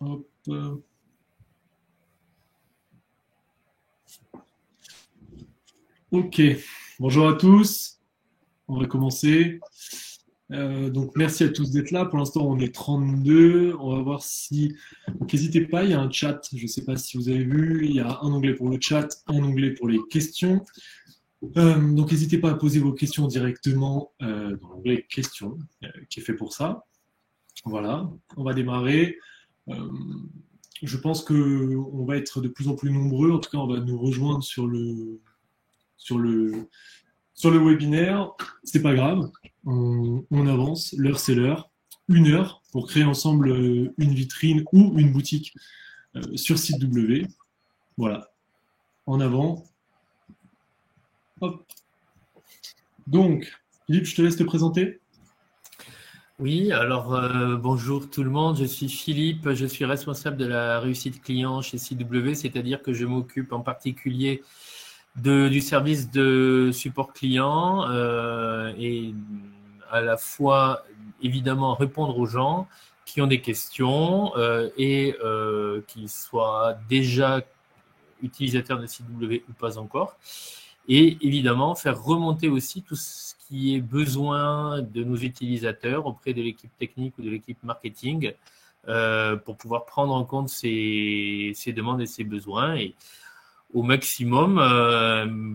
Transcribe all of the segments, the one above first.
Hop. Ok, bonjour à tous. On va commencer. Donc, merci à tous d'être là. Pour l'instant, on est 32. On va voir si. Donc, n'hésitez pas, il y a un chat. Je ne sais pas si vous avez vu. Il y a un onglet pour le chat, un onglet pour les questions. Donc, n'hésitez pas à poser vos questions directement dans l'onglet questions qui est fait pour ça. Voilà, on va démarrer. Euh, je pense qu'on va être de plus en plus nombreux. En tout cas, on va nous rejoindre sur le, sur le webinaire. C'est pas grave, on avance. L'heure, c'est l'heure. 1 heure pour créer ensemble une vitrine ou une boutique sur site W. Voilà, en avant. Hop. Donc, Philippe, je te laisse te présenter. Oui, alors bonjour tout le monde, je suis Philippe, je suis responsable de la réussite client chez CW, c'est-à-dire que je m'occupe en particulier du service de support client et à la fois évidemment répondre aux gens qui ont des questions et qui soient déjà utilisateurs de CW ou pas encore. Et évidemment, faire remonter aussi tout ce qui est besoin de nos utilisateurs auprès de l'équipe technique ou de l'équipe marketing pour pouvoir prendre en compte ces demandes et ces besoins et au maximum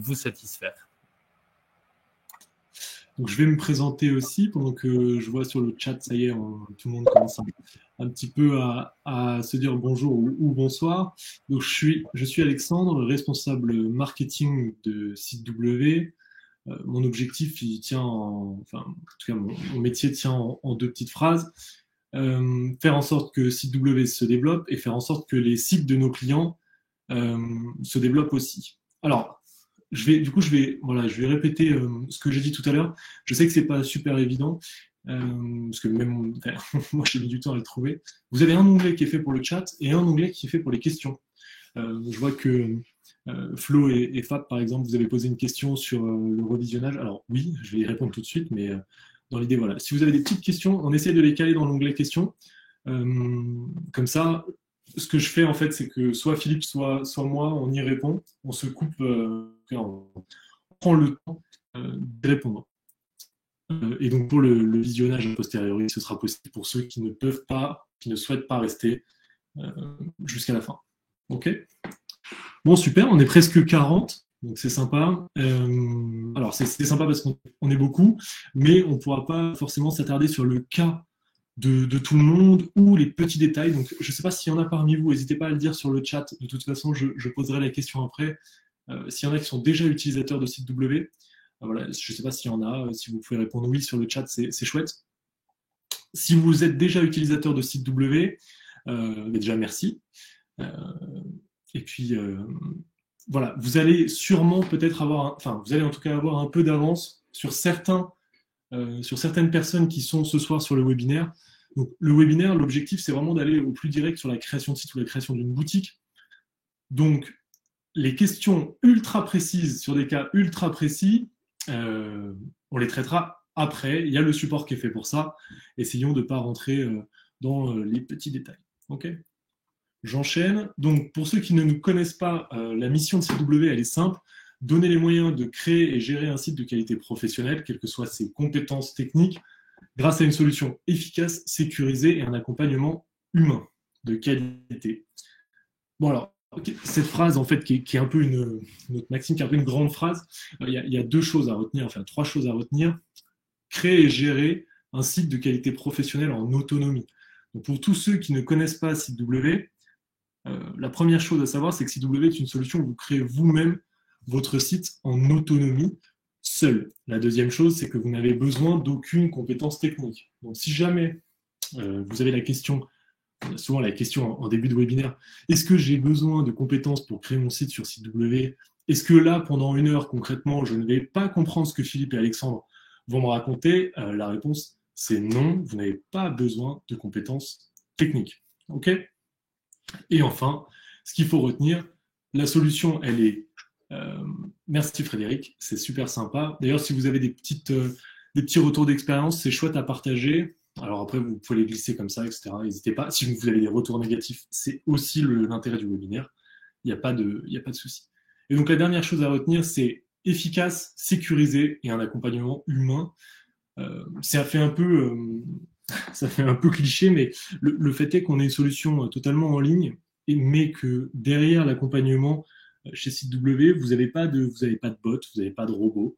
vous satisfaire. Donc, je vais me présenter aussi pendant que je vois sur le chat, ça y est, tout le monde commence un petit peu à se dire bonjour ou bonsoir. Donc, je suis Alexandre, responsable marketing de site W. Mon objectif, il tient enfin, en tout cas, mon métier tient en 2 petites phrases. Faire en sorte que site W se développe et faire en sorte que les sites de nos clients se développent aussi. Alors, voilà, je vais répéter ce que j'ai dit tout à l'heure. Je sais que c'est pas super évident, parce que même moi j'ai mis du temps à le trouver. Vous avez un onglet qui est fait pour le chat et un onglet qui est fait pour les questions. Je vois que Flo et Fab, par exemple, vous avez posé une question sur le revisionnage. Alors oui, je vais y répondre tout de suite, mais dans l'idée, voilà. Si vous avez des petites questions, on essaie de les caler dans l'onglet questions. Comme ça, ce que je fais en fait, c'est que soit Philippe, soit moi, on y répond, on se coupe, on prend le temps de répondre. Et donc pour le visionnage a posteriori, ce sera possible pour ceux qui ne peuvent pas, qui ne souhaitent pas rester jusqu'à la fin. Ok. Bon, super, on est presque 40, donc c'est sympa. Alors c'est sympa parce qu'on est beaucoup, mais on ne pourra pas forcément s'attarder sur le cas de tout le monde ou les petits détails. Donc, je ne sais pas s'il y en a parmi vous, n'hésitez pas à le dire sur le chat. De toute façon, je poserai la question après. S'il y en a qui sont déjà utilisateurs de site W, voilà, je ne sais pas s'il y en a. Si vous pouvez répondre oui sur le chat, c'est chouette. Si vous êtes déjà utilisateur de site W, déjà merci. Et puis, voilà, vous allez sûrement peut-être avoir, enfin, vous allez en tout cas avoir un peu d'avance sur certaines personnes qui sont ce soir sur le webinaire. Donc, le webinaire, l'objectif, c'est vraiment d'aller au plus direct sur la création de site ou la création d'une boutique. Donc, les questions ultra précises sur des cas ultra précis, on les traitera après. Il y a le support qui est fait pour ça. Essayons de ne pas rentrer dans les petits détails. Ok ? J'enchaîne. Donc, pour ceux qui ne nous connaissent pas, la mission de CW, elle est simple. Donner les moyens de créer et gérer un site de qualité professionnelle, quelles que soient ses compétences techniques, grâce à une solution efficace, sécurisée et un accompagnement humain de qualité. Bon alors, cette phrase en fait qui est un peu notre maxime, qui est un peu une grande phrase, il y a 2 choses à retenir, enfin 3 choses à retenir. Créer et gérer un site de qualité professionnelle en autonomie. Donc pour tous ceux qui ne connaissent pas CW, la première chose à savoir, c'est que CW est une solution où vous créez vous-même votre site en autonomie, seul. La deuxième chose, c'est que vous n'avez besoin d'aucune compétence technique. Donc si jamais vous avez la question, souvent la question en début de webinaire, est-ce que j'ai besoin de compétences pour créer mon site sur CW? Est-ce que là, pendant 1 heure, concrètement, je ne vais pas comprendre ce que Philippe et Alexandre vont me raconter? La réponse, c'est non, vous n'avez pas besoin de compétences techniques. Ok? Et enfin, ce qu'il faut retenir, la solution, elle est... merci Frédéric, c'est super sympa. D'ailleurs, si vous avez des petits retours d'expérience, c'est chouette à partager. Alors après, vous pouvez les glisser comme ça, etc. N'hésitez pas. Si vous avez des retours négatifs, c'est aussi l'intérêt du webinaire. Il n'y a pas de souci. Et donc la dernière chose à retenir, c'est efficace, sécurisé et un accompagnement humain. Ça fait un peu cliché, mais le fait est qu'on ait une solution totalement en ligne, mais que derrière l'accompagnement chez SiteW, vous n'avez pas de bot, vous n'avez pas de robot.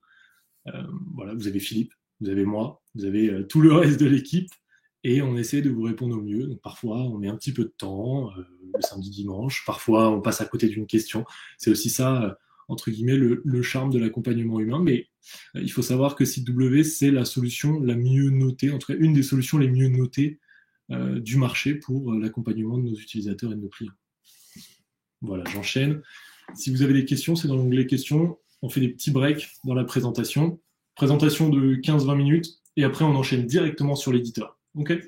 Voilà, vous avez Philippe, vous avez moi, vous avez tout le reste de l'équipe, et on essaie de vous répondre au mieux. Donc parfois, on met un petit peu de temps, le samedi, dimanche. Parfois, on passe à côté d'une question. C'est aussi ça, entre guillemets, le charme de l'accompagnement humain. Mais il faut savoir que SiteW, c'est la solution la mieux notée, en tout cas une des solutions les mieux notées du marché pour l'accompagnement de nos utilisateurs et de nos clients. Voilà, j'enchaîne. Si vous avez des questions, c'est dans l'onglet questions. On fait des petits breaks dans la présentation. Présentation de 15-20 minutes, et après on enchaîne directement sur l'éditeur. Ok.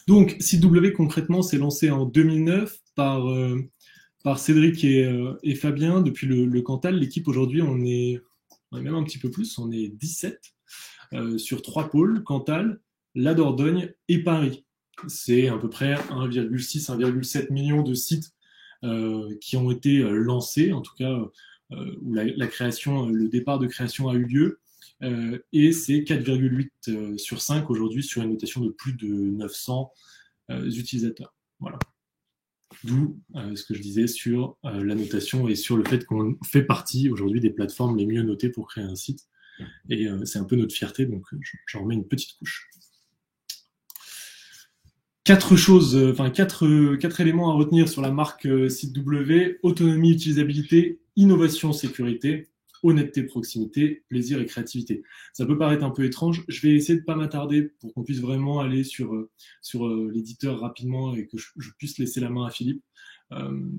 Donc, SiteW, concrètement, c'est lancé en 2009 par Cédric et Fabien depuis le Cantal. L'équipe, aujourd'hui, on est même un petit peu plus, on est 17 sur 3 pôles, Cantal, la Dordogne et Paris. C'est à peu près 1,6-1,7 million de sites qui ont été lancés, en tout cas où la création, le départ de création a eu lieu, et c'est 4,8 sur 5 aujourd'hui sur une notation de plus de 900 utilisateurs. Voilà. D'où ce que je disais sur la notation et sur le fait qu'on fait partie aujourd'hui des plateformes les mieux notées pour créer un site. Et c'est un peu notre fierté, donc j'en remets une petite couche. Quatre éléments à retenir sur la marque SiteW: autonomie, utilisabilité, innovation, sécurité, honnêteté, proximité, plaisir et créativité. Ça peut paraître un peu étrange. Je vais essayer de ne pas m'attarder pour qu'on puisse vraiment aller sur l'éditeur rapidement et que je puisse laisser la main à Philippe. Il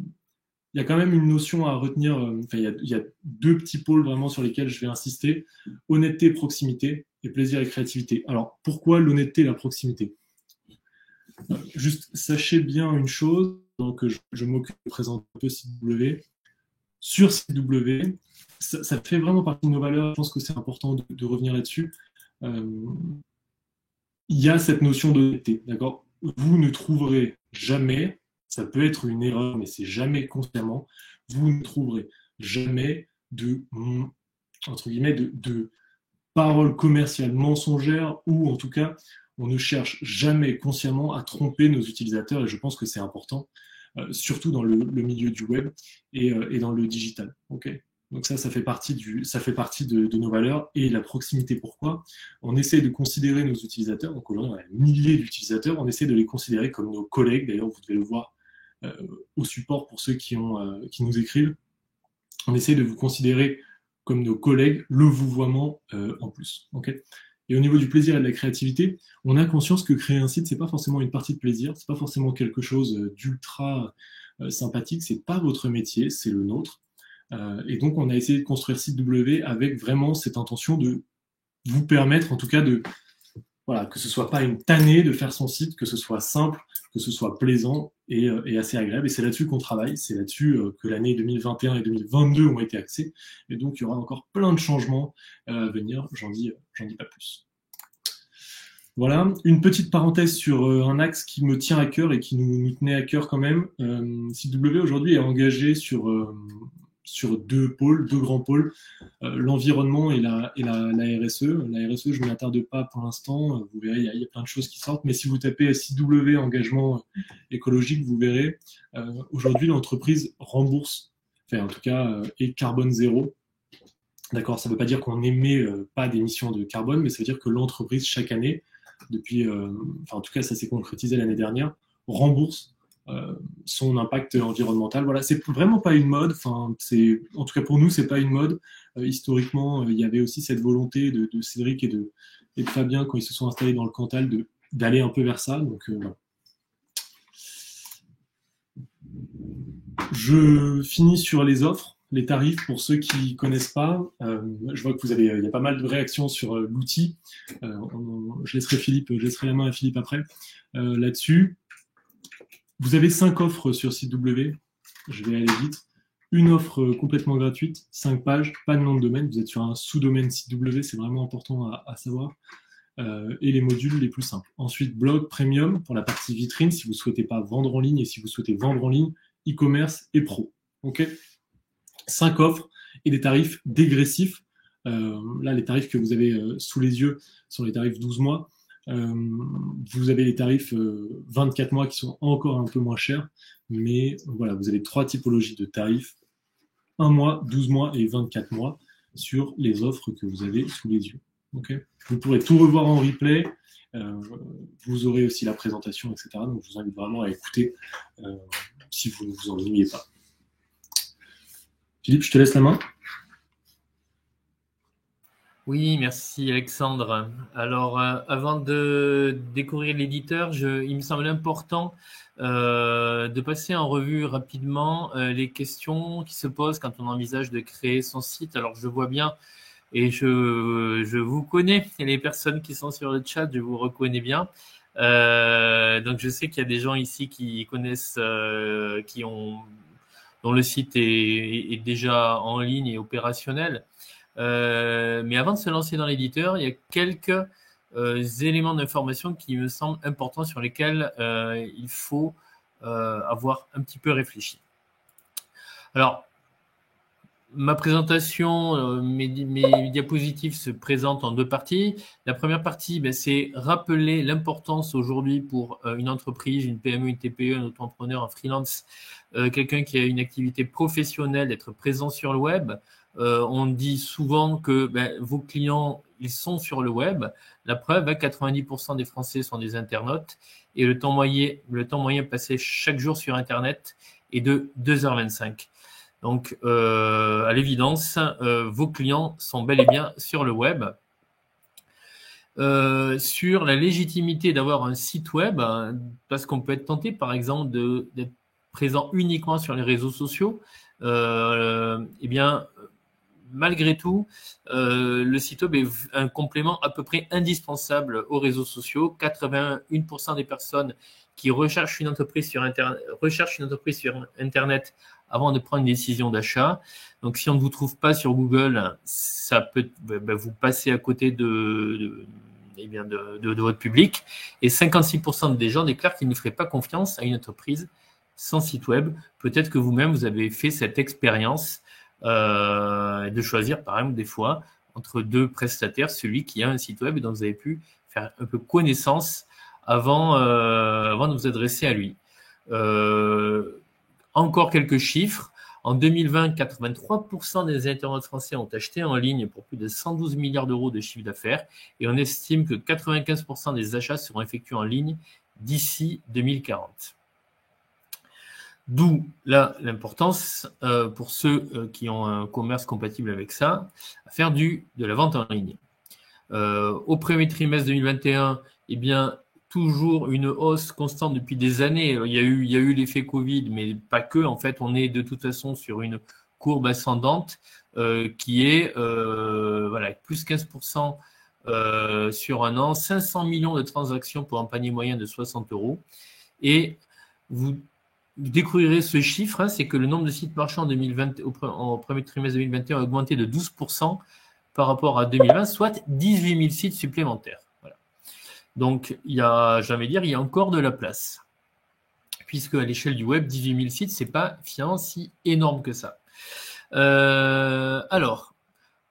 y a quand même une notion à retenir. Il y a 2 petits pôles vraiment sur lesquels je vais insister: honnêteté, proximité et plaisir et créativité. Alors, pourquoi l'honnêteté et la proximité ? Juste, sachez bien une chose, donc je m'occupe de présenter un peu SiteW. Sur SiteW, ça fait vraiment partie de nos valeurs, je pense que c'est important de revenir là-dessus. Il y a cette notion d'honnêteté, d'accord ? Vous ne trouverez jamais, ça peut être une erreur, mais c'est jamais consciemment, vous ne trouverez jamais entre guillemets, de paroles commerciales mensongères, ou en tout cas, on ne cherche jamais consciemment à tromper nos utilisateurs, et je pense que c'est important, surtout dans le milieu du web et dans le digital. Okay. Donc ça fait partie de nos valeurs. Et la proximité, pourquoi ? On essaie de considérer nos utilisateurs, donc aujourd'hui on a milliers d'utilisateurs, on essaie de les considérer comme nos collègues. D'ailleurs, vous devez le voir au support pour ceux qui nous écrivent. On essaie de vous considérer comme nos collègues, le vouvoiement en plus. Okay. Et au niveau du plaisir et de la créativité, on a conscience que créer un site, c'est pas forcément une partie de plaisir, c'est pas forcément quelque chose d'ultra sympathique, c'est pas votre métier, c'est le nôtre. Et donc, on a essayé de construire SiteW avec vraiment cette intention de vous permettre, en tout cas, que ce soit pas une tannée de faire son site, que ce soit simple, que ce soit plaisant et assez agréable. Et c'est là-dessus qu'on travaille, c'est là-dessus que l'année 2021 et 2022 ont été axées. Et donc, il y aura encore plein de changements à venir, j'en dis pas plus. Voilà, une petite parenthèse sur un axe qui me tient à cœur et qui nous tenait à cœur quand même. SiteW aujourd'hui est engagé sur 2 grands pôles, l'environnement et la RSE. La RSE, je ne m'attarde pas pour l'instant, vous verrez, il y a plein de choses qui sortent, mais si vous tapez SiteW engagement écologique, vous verrez, aujourd'hui l'entreprise rembourse, en tout cas, est carbone zéro. D'accord, ça ne veut pas dire qu'on n'émet pas d'émissions de carbone, mais ça veut dire que l'entreprise, chaque année, depuis, en tout cas ça s'est concrétisé l'année dernière, rembourse son impact environnemental. Voilà, c'est vraiment pas une mode. En tout cas pour nous, c'est pas une mode. Historiquement, il y avait aussi cette volonté de Cédric et de Fabien quand ils se sont installés dans le Cantal d'aller un peu vers ça. Donc, voilà. Je finis sur les offres, les tarifs pour ceux qui connaissent pas. Je vois que il y a pas mal de réactions sur l'outil. Je laisserai la main à Philippe après là-dessus. Vous avez 5 offres sur SiteW, je vais aller vite. Une offre complètement gratuite, 5 pages, pas de nom de domaine, vous êtes sur un sous-domaine SiteW, c'est vraiment important à savoir. et les modules les plus simples. Ensuite, blog premium pour la partie vitrine, si vous ne souhaitez pas vendre en ligne et si vous souhaitez vendre en ligne, e-commerce et pro. Ok, 5 offres et des tarifs dégressifs. Là, les tarifs que vous avez sous les yeux sont les tarifs 12 mois. Vous avez les tarifs 24 mois qui sont encore un peu moins chers, mais voilà, vous avez 3 typologies de tarifs, 1 mois, 12 mois et 24 mois sur les offres que vous avez sous les yeux. Okay, vous pourrez tout revoir en replay, vous aurez aussi la présentation, etc. Donc je vous invite vraiment à écouter si vous ne vous ennuyez pas. Philippe, je te laisse la main. Oui, merci Alexandre. Alors, avant de découvrir l'éditeur, il me semble important de passer en revue rapidement les questions qui se posent quand on envisage de créer son site. Alors, je vois bien et je vous connais, et les personnes qui sont sur le chat, je vous reconnais bien. Donc, je sais qu'il y a des gens ici qui connaissent, dont le site est déjà en ligne et opérationnel. Mais avant de se lancer dans l'éditeur, il y a quelques éléments d'information qui me semblent importants sur lesquels il faut avoir un petit peu réfléchi. Alors, ma présentation, mes diapositives se présentent en 2 parties. La première partie, c'est rappeler l'importance aujourd'hui pour une entreprise, une PME, une TPE, un auto-entrepreneur, un freelance, quelqu'un qui a une activité professionnelle, d'être présent sur le web. On dit souvent que vos clients, ils sont sur le web. La preuve, 90% des Français sont des internautes et le temps moyen passé chaque jour sur Internet est de 2h25. Donc, à l'évidence, vos clients sont bel et bien sur le web. Sur la légitimité d'avoir un site web, parce qu'on peut être tenté, par exemple, d'être présent uniquement sur les réseaux sociaux, eh bien, malgré tout, le site web est un complément à peu près indispensable aux réseaux sociaux. 81% des personnes qui recherchent une entreprise sur Internet avant de prendre une décision d'achat. Donc, si on ne vous trouve pas sur Google, ça peut vous passer à côté de votre public. Et 56% des gens déclarent qu'ils ne feraient pas confiance à une entreprise sans site web. Peut-être que vous-même, vous avez fait cette expérience de choisir, par exemple, des fois, entre 2 prestataires, celui qui a un site web et dont vous avez pu faire un peu connaissance avant de vous adresser à lui. Encore quelques chiffres. En 2020, 83% des internautes français ont acheté en ligne pour plus de 112 milliards d'euros de chiffre d'affaires et on estime que 95% des achats seront effectués en ligne d'ici 2040. D'où là l'importance pour ceux qui ont un commerce compatible avec ça, à faire de la vente en ligne. Au premier trimestre 2021, eh bien, toujours une hausse constante depuis des années. Il y a eu l'effet Covid, mais pas que. En fait, on est de toute façon sur une courbe ascendante qui est plus 15% sur un an, 500 millions de transactions pour un panier moyen de 60 €. Et vous découvrirez ce chiffre, c'est que le nombre de sites marchands au premier trimestre 2021 a augmenté de 12% par rapport à 2020, soit 18 000 sites supplémentaires. Voilà. Donc, il y a encore de la place. Puisque à l'échelle du web, 18 000 sites, c'est pas finalement si énorme que ça. Alors,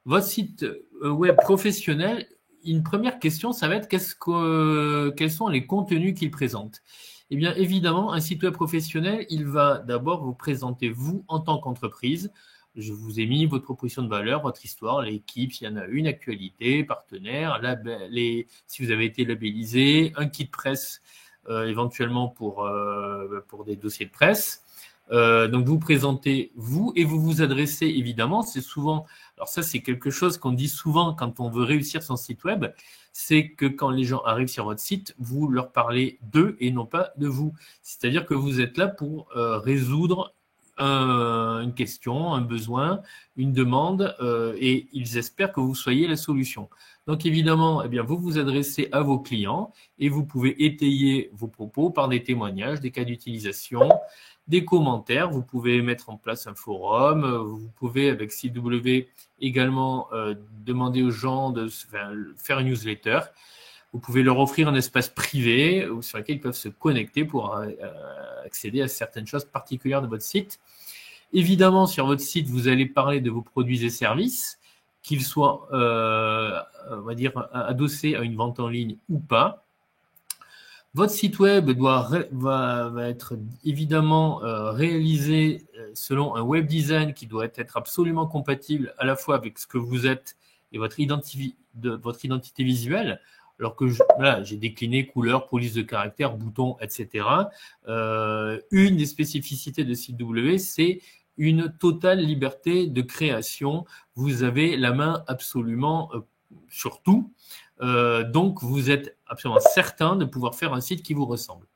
votre site web professionnel, une première question, ça va être quels sont les contenus qu'il présente. Eh bien, évidemment, un site web professionnel, il va d'abord vous présenter vous en tant qu'entreprise. Je vous ai mis votre proposition de valeur, votre histoire, l'équipe, s'il y en a une, actualité, partenaire, si vous avez été labellisé, un kit presse éventuellement pour des dossiers de presse. Donc, vous présentez vous et vous vous adressez, évidemment, c'est souvent, alors ça c'est quelque chose qu'on dit souvent quand on veut réussir son site web, c'est que quand les gens arrivent sur votre site, vous leur parlez d'eux et non pas de vous. C'est-à-dire que vous êtes là pour résoudre une question, un besoin, une demande et ils espèrent que vous soyez la solution. Donc évidemment, vous vous adressez à vos clients et vous pouvez étayer vos propos par des témoignages, des cas d'utilisation, des commentaires. Vous pouvez mettre en place un forum. Vous pouvez, avec CW, également demander aux gens de faire une newsletter. Vous pouvez leur offrir un espace privé sur lequel ils peuvent se connecter pour accéder à certaines choses particulières de votre site. Évidemment, sur votre site, vous allez parler de vos produits et services, qu'ils soient, on va dire, adossés à une vente en ligne ou pas. Votre site web va être évidemment réalisé selon un web design qui doit être absolument compatible à la fois avec ce que vous êtes et votre identité visuelle. Alors que j'ai décliné couleurs, police de caractère, boutons, etc. Une des spécificités de site W, c'est une totale liberté de création. Vous avez la main absolument sur tout. Donc, vous êtes absolument certain de pouvoir faire un site qui vous ressemble.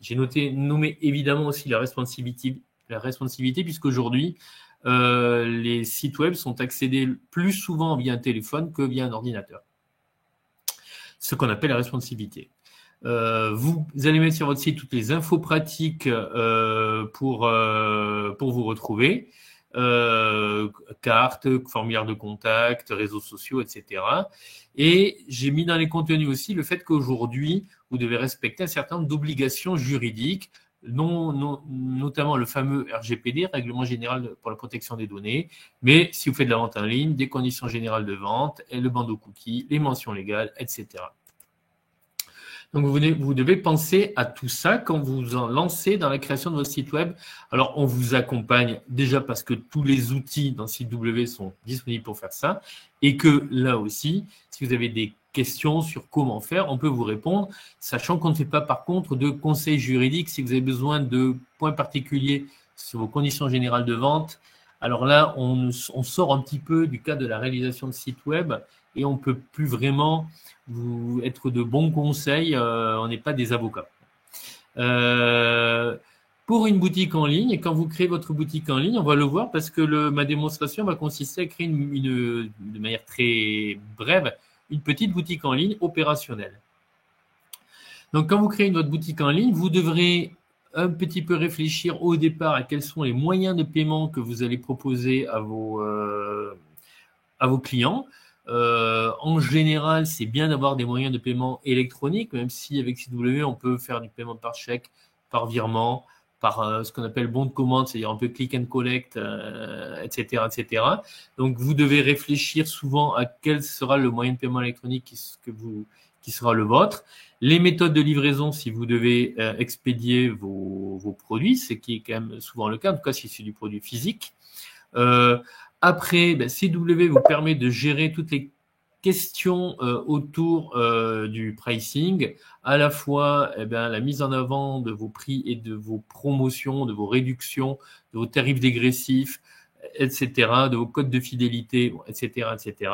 J'ai nommé évidemment aussi la responsivité puisqu'aujourd'hui, les sites web sont accédés plus souvent via un téléphone que via un ordinateur. Ce qu'on appelle la responsivité. Vous allez mettre sur votre site toutes les infos pratiques pour vous retrouver. Cartes, formulaire de contact, réseaux sociaux, etc. Et j'ai mis dans les contenus aussi le fait qu'aujourd'hui, vous devez respecter un certain nombre d'obligations juridiques, notamment le fameux RGPD, Règlement général pour la protection des données, mais si vous faites de la vente en ligne, des conditions générales de vente, et le bandeau cookie, les mentions légales, etc. Donc, vous devez penser à tout ça quand vous en lancez dans la création de votre site web. Alors, on vous accompagne déjà parce que tous les outils dans site W sont disponibles pour faire ça et que là aussi, si vous avez des questions sur comment faire, on peut vous répondre, sachant qu'on ne fait pas par contre de conseils juridiques. Si vous avez besoin de points particuliers sur vos conditions générales de vente, alors là, on sort un petit peu du cadre de la réalisation de site web et on ne peut plus vraiment vous être de bons conseils, on n'est pas des avocats. Pour une boutique en ligne, quand vous créez votre boutique en ligne, on va le voir parce que ma démonstration va consister à créer de manière très brève, une petite boutique en ligne opérationnelle. Donc, quand vous créez votre boutique en ligne, vous devrez un petit peu réfléchir au départ à quels sont les moyens de paiement que vous allez proposer à vos clients. En général, c'est bien d'avoir des moyens de paiement électroniques, même si avec CW, on peut faire du paiement par chèque, par virement, par ce qu'on appelle bon de commande, c'est-à-dire un peu click and collect, etc., etc. Donc, vous devez réfléchir souvent à quel sera le moyen de paiement électronique qui sera le vôtre. Les méthodes de livraison, si vous devez expédier vos produits, ce qui est quand même souvent le cas, en tout cas si c'est du produit physique. Après, CW vous permet de gérer toutes les questions autour du pricing, à la fois la mise en avant de vos prix et de vos promotions, de vos réductions, de vos tarifs dégressifs, etc., de vos codes de fidélité, etc., etc.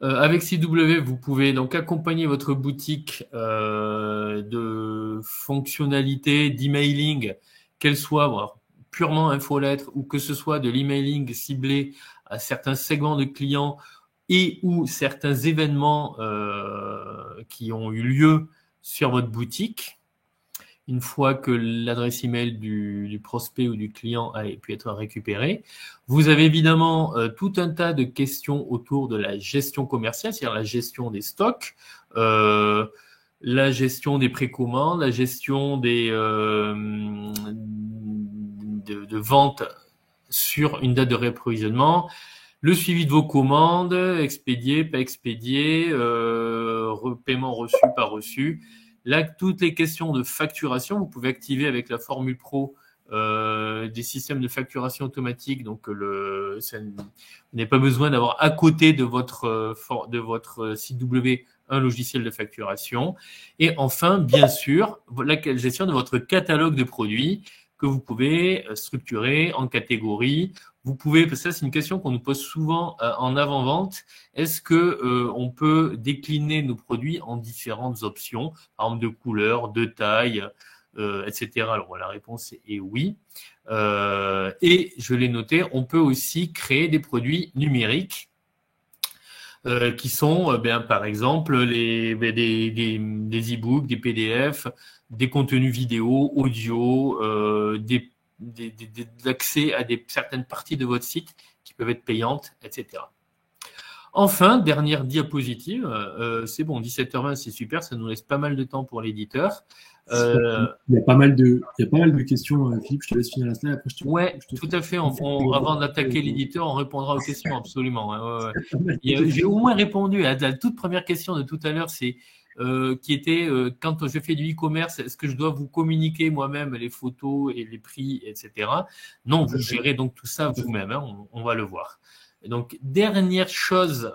Avec CW, vous pouvez donc accompagner votre boutique de fonctionnalités d'emailing, qu'elles soient purement infolettre ou que ce soit de l'emailing ciblé à certains segments de clients et ou certains événements qui ont eu lieu sur votre boutique. Une fois que l'adresse email du prospect ou du client a pu être récupérée, vous avez évidemment tout un tas de questions autour de la gestion commerciale, c'est-à-dire la gestion des stocks, la gestion des précommandes, la gestion de vente sur une date de réapprovisionnement, le suivi de vos commandes, expédiées, pas expédiées, paiement reçu, pas reçu. Là, toutes les questions de facturation, vous pouvez activer avec la formule pro des systèmes de facturation automatique. Donc, vous n'avez pas besoin d'avoir à côté de votre site W un logiciel de facturation. Et enfin, bien sûr, la gestion de votre catalogue de produits que vous pouvez structurer en catégories. Vous pouvez, parce que ça c'est une question qu'on nous pose souvent en avant-vente, est-ce que on peut décliner nos produits en différentes options, par exemple de couleurs, de taille, etc. Alors la réponse est oui. Et je l'ai noté, on peut aussi créer des produits numériques qui sont par exemple des e-books, des PDF, des contenus vidéo, audio, l'accès à certaines parties de votre site qui peuvent être payantes, etc. Enfin, dernière diapositive, c'est bon, 17h20, c'est super, ça nous laisse pas mal de temps pour l'éditeur. Il y a pas mal de questions, Philippe, je te laisse finir la slide, après Ouais, tout à fait. Avant d'attaquer l'éditeur, on répondra aux questions, absolument. J'ai au moins répondu à la toute première question de tout à l'heure, c'est qui était quand je fais du e-commerce, est-ce que je dois vous communiquer moi-même les photos et les prix, etc. Non, vous gérez donc tout ça vous-même, hein, on va le voir. Donc, dernière chose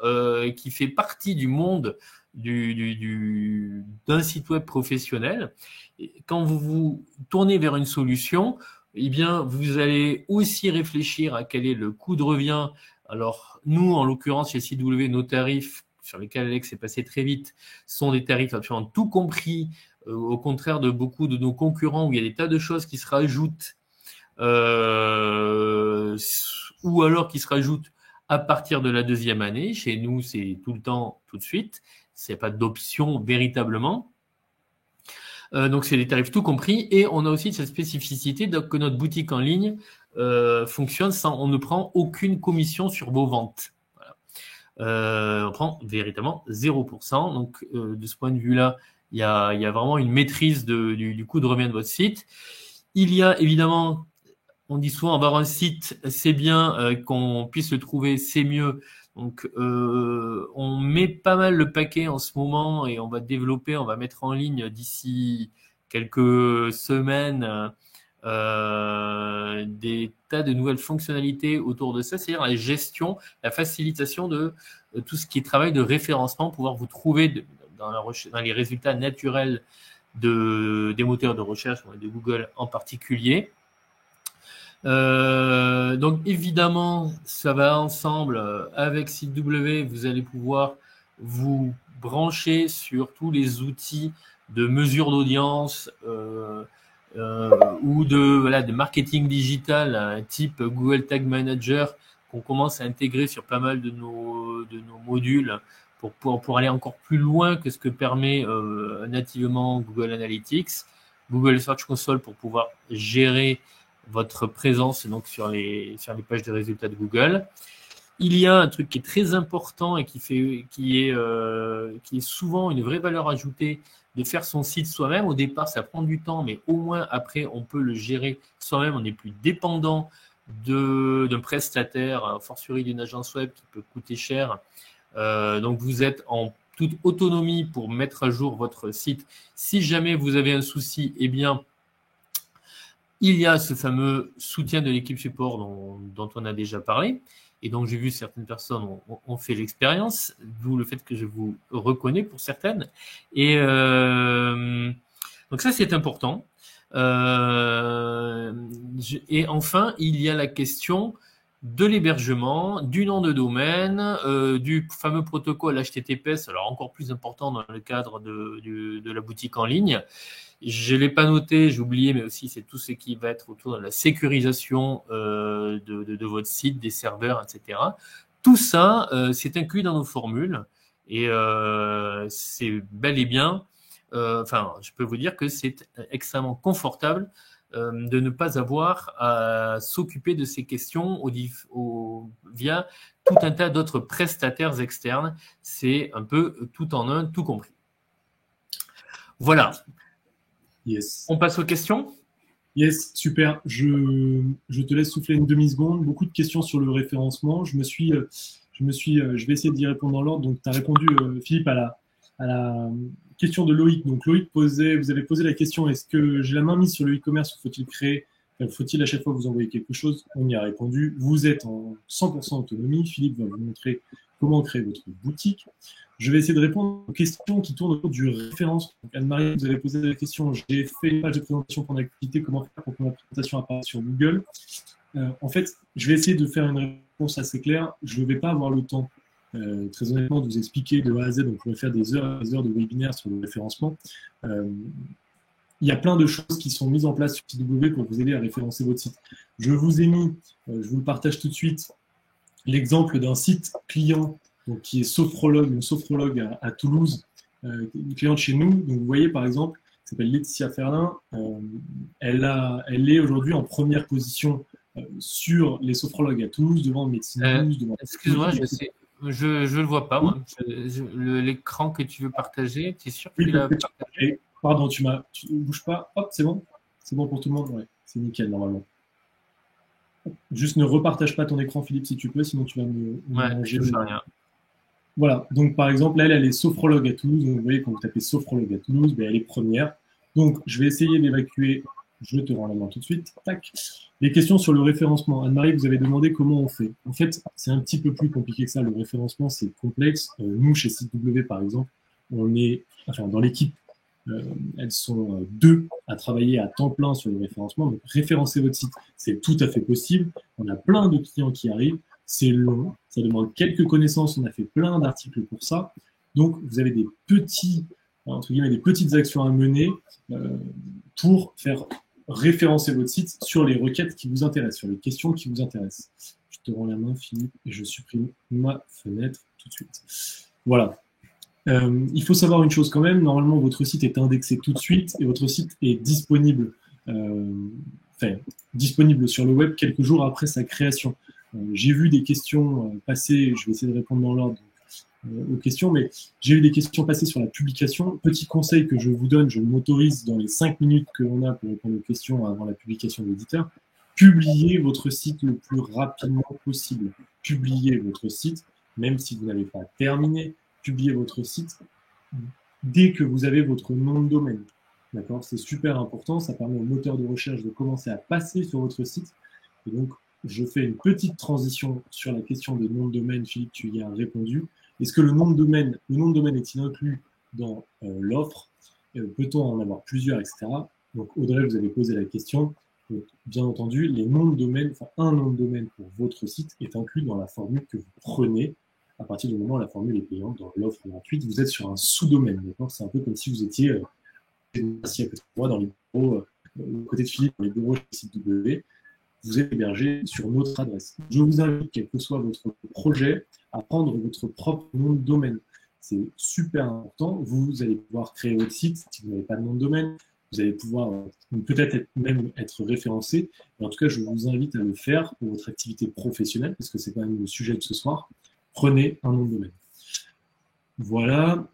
qui fait partie du monde d'un site web professionnel, quand vous vous tournez vers une solution, eh bien, vous allez aussi réfléchir à quel est le coût de revient. Alors, nous, en l'occurrence, chez CW, nos tarifs, sur lesquels Alex est passé très vite, sont des tarifs absolument tout compris, au contraire de beaucoup de nos concurrents où il y a des tas de choses qui se rajoutent, ou alors qui se rajoutent à partir de la deuxième année. Chez nous, c'est tout le temps, tout de suite. C'est pas d'option véritablement. Donc, c'est des tarifs tout compris. Et on a aussi cette spécificité que notre boutique en ligne fonctionne sans, on ne prend aucune commission sur vos ventes. Voilà. On prend véritablement 0%. Donc, de ce point de vue-là, il y a vraiment une maîtrise du coût de revient de votre site. Il y a évidemment, on dit souvent avoir un site, c'est bien, qu'on puisse le trouver, c'est mieux. Donc, on met pas mal le paquet en ce moment et on va développer, on va mettre en ligne d'ici quelques semaines des tas de nouvelles fonctionnalités autour de ça, c'est-à-dire la gestion, la facilitation de tout ce qui est travail de référencement, pouvoir vous trouver dans les résultats naturels des moteurs de recherche, de Google en particulier. Donc évidemment, ça va ensemble avec CW, vous allez pouvoir vous brancher sur tous les outils de mesure d'audience ou de marketing digital, type Google Tag Manager, qu'on commence à intégrer sur pas mal de nos modules pour aller encore plus loin que ce que permet nativement Google Analytics, Google Search Console pour pouvoir gérer votre présence donc sur les pages de résultats de Google. Il y a un truc qui est très important et qui est souvent une vraie valeur ajoutée, de faire son site soi-même. Au départ, ça prend du temps, mais au moins après, on peut le gérer soi-même. On n'est plus dépendant d'un prestataire, a fortiori d'une agence web qui peut coûter cher. Donc, vous êtes en toute autonomie pour mettre à jour votre site. Si jamais vous avez un souci, eh bien, il y a ce fameux soutien de l'équipe support dont on a déjà parlé. Et donc, j'ai vu certaines personnes ont fait l'expérience, d'où le fait que je vous reconnais pour certaines. Et donc ça, c'est important. Et enfin, il y a la question de l'hébergement, du nom de domaine, du fameux protocole HTTPS, alors encore plus important dans le cadre de la boutique en ligne. Je ne l'ai pas noté, j'ai oublié, mais aussi c'est tout ce qui va être autour de la sécurisation de votre site, des serveurs, etc. Tout ça, c'est inclus dans nos formules et c'est bel et bien, je peux vous dire que c'est extrêmement confortable de ne pas avoir à s'occuper de ces questions via tout un tas d'autres prestataires externes. C'est un peu tout en un, tout compris. Voilà. Yes. On passe aux questions ? Yes, super. Je te laisse souffler une demi-seconde. Beaucoup de questions sur le référencement. Je vais essayer d'y répondre dans l'ordre. Donc, tu as répondu, Philippe, à la question de Loïc. Donc, Loïc vous avez posé la question, est-ce que j'ai la main mise sur le e-commerce ou faut-il à chaque fois vous envoyer quelque chose? On y a répondu. Vous êtes en 100% autonomie. Philippe va vous montrer comment créer votre boutique. Je vais essayer de répondre aux questions qui tournent autour du référencement. Anne-Marie, vous avez posé la question, j'ai fait une page de présentation pour l'activité, comment faire pour que ma présentation apparaisse sur Google? En fait, je vais essayer de faire une réponse assez claire. Je ne vais pas avoir le temps, très honnêtement, de vous expliquer de A à Z. On pourrait faire des heures et des heures de webinaires sur le référencement. Il y a plein de choses qui sont mises en place sur CW pour vous aider à référencer votre site. Je vous ai mis, je vous le partage tout de suite, l'exemple d'un site client donc, qui est une sophrologue à Toulouse, une cliente chez nous. Donc, vous voyez, par exemple, elle s'appelle Laetitia Ferlin. Elle est aujourd'hui en première position sur les sophrologues à Toulouse, devant Médecine Toulouse. Excuse-moi, Je ne le vois pas, moi. L'écran que tu veux partager, tu es sûr que Oui, tu l'as peut-être. partagé? Pardon, tu ne bouges pas. Hop, c'est bon. C'est bon pour tout le monde. Ouais, c'est nickel normalement. Juste ne repartage pas ton écran, Philippe, si tu peux, sinon tu vas me Ouais, manger. je fais rien. Voilà, donc par exemple, elle est sophrologue à Toulouse. Donc, vous voyez, quand vous tapez sophrologue à Toulouse, ben, elle est première. Donc, je vais essayer d'évacuer. Je te rends la main tout de suite. Tac. Les questions sur le référencement. Anne-Marie, vous avez demandé comment on fait. En fait, c'est un petit peu plus compliqué que ça. Le référencement, c'est complexe. Nous, chez SiteW, par exemple, on est, enfin, dans l'équipe, euh, elles sont deux à travailler à temps plein sur le référencement. Donc, référencer votre site, c'est tout à fait possible. On a plein de clients qui arrivent. C'est long, ça demande quelques connaissances. On a fait plein d'articles pour ça. Donc, vous avez des petits, entre guillemets, des petites actions à mener pour faire référencer votre site sur les requêtes qui vous intéressent, sur les questions qui vous intéressent. Je te rends la main, Philippe, et je supprime ma fenêtre tout de suite. Voilà. Il faut savoir une chose quand même, normalement votre site est indexé tout de suite et votre site est disponible, enfin, disponible sur le web quelques jours après sa création. J'ai vu des questions passer, je vais essayer de répondre dans l'ordre aux questions, mais j'ai eu des questions passer sur la publication. Petit conseil que je vous donne, je m'autorise dans les 5 minutes que l'on a pour répondre aux questions avant la publication de l'éditeur, publiez votre site le plus rapidement possible. Publiez votre site, même si vous n'avez pas terminé, publiez votre site dès que vous avez votre nom de domaine. D'accord? C'est super important, ça permet au moteur de recherche de commencer à passer sur votre site. Et donc, je fais une petite transition sur la question des noms de domaine. Philippe, tu y as répondu. Est-ce que le nom de domaine est-il inclus dans l'offre? Peut-on en avoir plusieurs, etc. Donc, Audrey, vous avez posé la question. Donc, bien entendu, les noms de domaine, enfin, un nom de domaine pour votre site est inclus dans la formule que vous prenez à partir du moment où la formule est payante dans l'offre gratuite. Vous êtes sur un sous-domaine, d'accord? C'est un peu comme si vous étiez assis à côté de moi dans les bureaux, à côté de Philippe, dans les bureaux chez SiteW. Vous êtes hébergé sur notre adresse. Je vous invite, quel que soit votre projet, à prendre votre propre nom de domaine. C'est super important. Vous allez pouvoir créer votre site si vous n'avez pas de nom de domaine. Vous allez pouvoir peut-être même être référencé. Mais en tout cas, je vous invite à le faire pour votre activité professionnelle, parce que c'est quand même le sujet de ce soir. Prenez un nom de domaine. Voilà.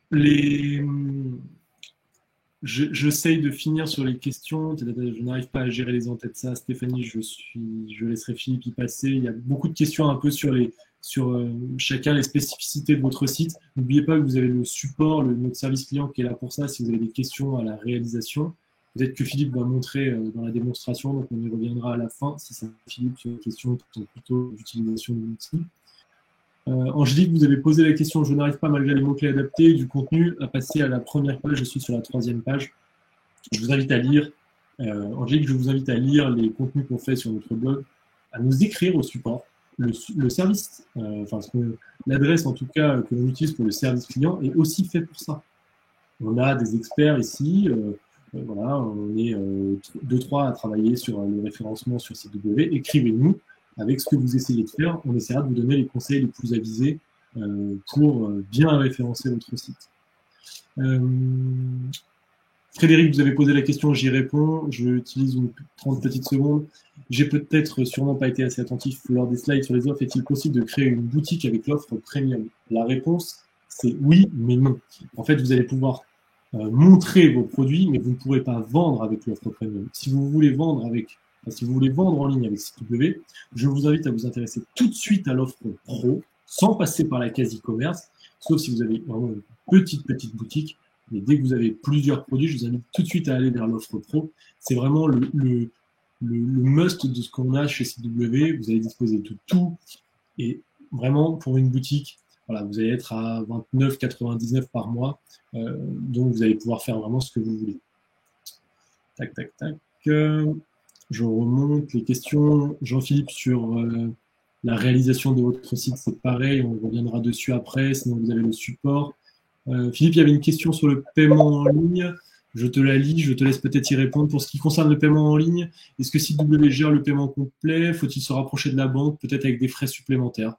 J'essaye de finir sur les questions. Je n'arrive pas à gérer les en tête ça. Stéphanie, je laisserai Philippe y passer. Il y a beaucoup de questions un peu sur chacun les spécificités de votre site. N'oubliez pas que vous avez le support, notre service client qui est là pour ça. Si vous avez des questions à la réalisation, peut-être que Philippe va montrer dans la démonstration. Donc on y reviendra à la fin si c'est Philippe sur les questions plutôt d'utilisation de l'outil. Angélique, vous avez posé la question, je n'arrive pas malgré les mots-clés adaptés du contenu à passer à la première page, je suis sur la 3e page. Je vous invite à lire, Angélique, je vous invite à lire les contenus qu'on fait sur notre blog, à nous écrire au support. Le service, l'adresse en tout cas que l'on utilise pour le service client est aussi fait pour ça. On a des experts ici, voilà, on est 2-3 à travailler sur le référencement sur CW, écrivez-nous. Avec ce que vous essayez de faire, on essaiera de vous donner les conseils les plus avisés pour bien référencer votre site. Frédéric, vous avez posé la question, j'y réponds. Je utilise 30 petites secondes. J'ai peut-être sûrement pas été assez attentif lors des slides sur les offres. Est-il possible de créer une boutique avec l'offre premium? La réponse, c'est oui, mais non. En fait, vous allez pouvoir montrer vos produits, mais vous ne pourrez pas vendre avec l'offre premium. Si vous voulez vendre en ligne avec SiteW, je vous invite à vous intéresser tout de suite à l'offre pro, sans passer par la case e-commerce, sauf si vous avez vraiment une petite boutique. Mais dès que vous avez plusieurs produits, je vous invite tout de suite à aller vers l'offre pro. C'est vraiment le must de ce qu'on a chez CW. Vous allez disposer de tout. Et vraiment, pour une boutique, voilà, vous allez être à 29,99 par mois. Donc, vous allez pouvoir faire vraiment ce que vous voulez. Tac. Je remonte les questions. Jean-Philippe, sur la réalisation de votre site, c'est pareil. On reviendra dessus après. Sinon, vous avez le support. Philippe, il y avait une question sur le paiement en ligne. Je te la lis, je te laisse peut-être y répondre. Pour ce qui concerne le paiement en ligne, est-ce que SiteW gère le paiement complet? Faut-il se rapprocher de la banque, peut-être avec des frais supplémentaires?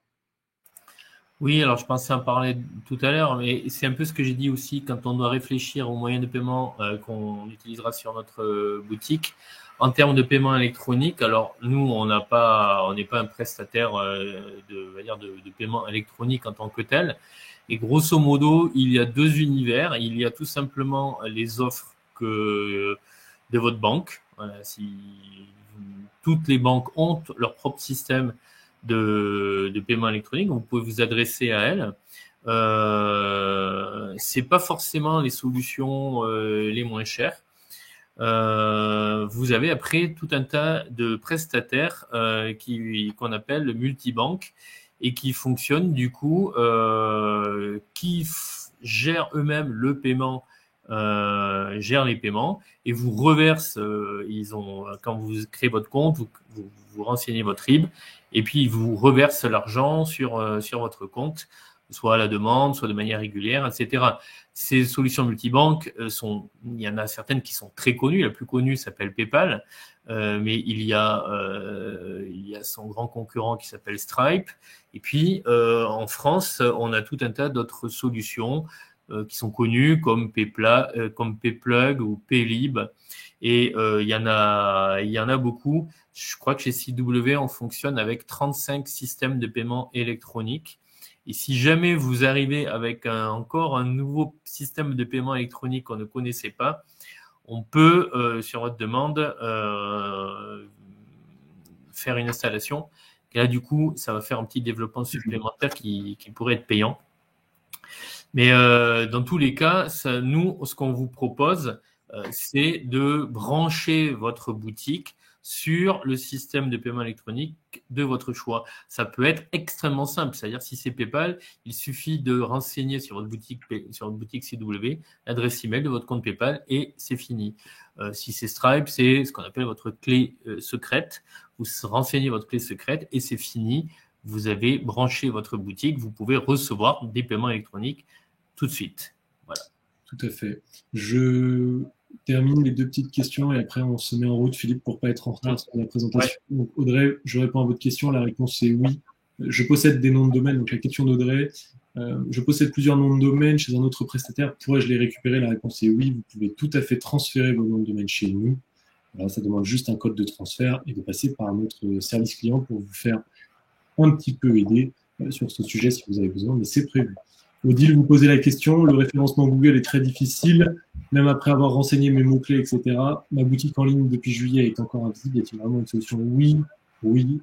Oui, alors je pensais en parler tout à l'heure, mais c'est un peu ce que j'ai dit aussi quand on doit réfléchir aux moyens de paiement qu'on utilisera sur notre boutique. En termes de paiement électronique, alors nous, on n'est pas un prestataire de paiement électronique en tant que tel. Et grosso modo, il y a deux univers. Il y a tout simplement les offres de votre banque. Voilà, si toutes les banques ont leur propre système de paiement électronique, vous pouvez vous adresser à elles. C'est pas forcément les solutions les moins chères. Vous avez après tout un tas de prestataires qu'on appelle le multibanque et qui fonctionnent du coup, qui gèrent eux-mêmes le paiement, gèrent les paiements et vous reversent. Quand vous créez votre compte, vous renseignez votre RIB et puis ils vous reversent l'argent sur votre compte, soit à la demande, soit de manière régulière, etc. Ces solutions multibanques il y en a certaines qui sont très connues. La plus connue s'appelle PayPal, mais il y a son grand concurrent qui s'appelle Stripe. Et puis en France, on a tout un tas d'autres solutions qui sont connues comme Payplug ou Paylib. Et il y en a beaucoup. Je crois que chez CW, on fonctionne avec 35 systèmes de paiement électronique. Et si jamais vous arrivez avec encore un nouveau système de paiement électronique qu'on ne connaissait pas, on peut, sur votre demande, faire une installation. Et là, du coup, ça va faire un petit développement supplémentaire qui pourrait être payant. Mais dans tous les cas, nous, ce qu'on vous propose, c'est de brancher votre boutique sur le système de paiement électronique de votre choix. Ça peut être extrêmement simple, c'est-à-dire si c'est PayPal, il suffit de renseigner sur votre boutique CW l'adresse email de votre compte PayPal et c'est fini. Si c'est Stripe, c'est ce qu'on appelle votre clé secrète. Vous renseignez votre clé secrète et c'est fini. Vous avez branché votre boutique, vous pouvez recevoir des paiements électroniques tout de suite. Voilà. Tout à fait. Je termine les deux petites questions et après on se met en route, Philippe, pour pas être en retard sur la présentation. Ouais. Donc, Audrey, je réponds à votre question. La réponse est oui. Je possède des noms de domaine. Donc la question d'Audrey, je possède plusieurs noms de domaine chez un autre prestataire. Pourrais-je les récupérer? La réponse est oui. Vous pouvez tout à fait transférer vos noms de domaine chez nous. Alors, ça demande juste un code de transfert et de passer par notre service client pour vous faire un petit peu aider sur ce sujet si vous avez besoin, mais c'est prévu. Odile, vous posez la question, le référencement Google est très difficile, même après avoir renseigné mes mots-clés, etc. Ma boutique en ligne depuis juillet est encore invisible. Y a-t-il vraiment une solution? Oui, il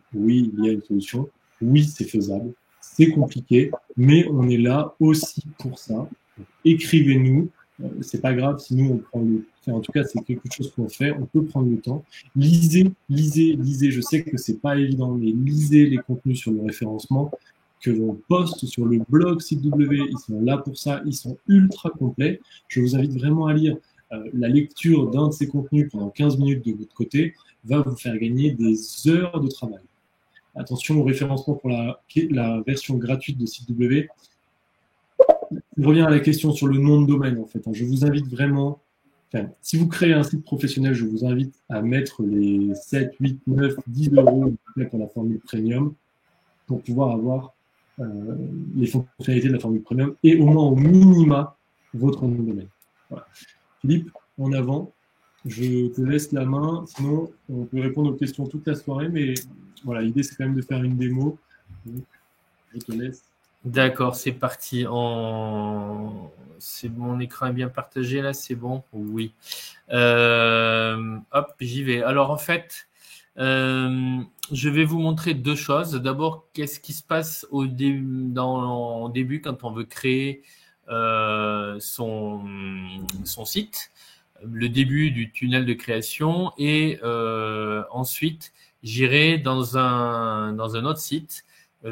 y a une solution. Oui, c'est faisable. C'est compliqué, mais on est là aussi pour ça. Écrivez-nous. C'est pas grave si nous on prend le temps. En tout cas, c'est quelque chose qu'on fait. On peut prendre le temps. Lisez. Je sais que c'est pas évident, mais lisez les contenus sur le référencement que l'on poste sur le blog CW. Ils sont là pour ça. Ils sont ultra complets. Je vous invite vraiment à lire. La lecture d'un de ces contenus pendant 15 minutes de votre côté va vous faire gagner des heures de travail. Attention au référencement pour la version gratuite de CW. Je reviens à la question sur le nom de domaine, en fait. Je vous invite vraiment, si vous créez un site professionnel, je vous invite à mettre les 7, 8, 9, 10 euros pour la formule premium pour pouvoir avoir les fonctionnalités de la formule premium et au moins au minima votre nom de domaine. Voilà. Philippe, en avant, je te laisse la main. Sinon, on peut répondre aux questions toute la soirée, mais voilà, l'idée c'est quand même de faire une démo. Donc, je te laisse. D'accord, c'est parti. Mon écran est bien partagé là, c'est bon? Oui. Hop, j'y vais. Alors en fait, je vais vous montrer deux choses. D'abord, qu'est-ce qui se passe au début quand on veut créer son site, le début du tunnel de création, et ensuite j'irai dans un autre site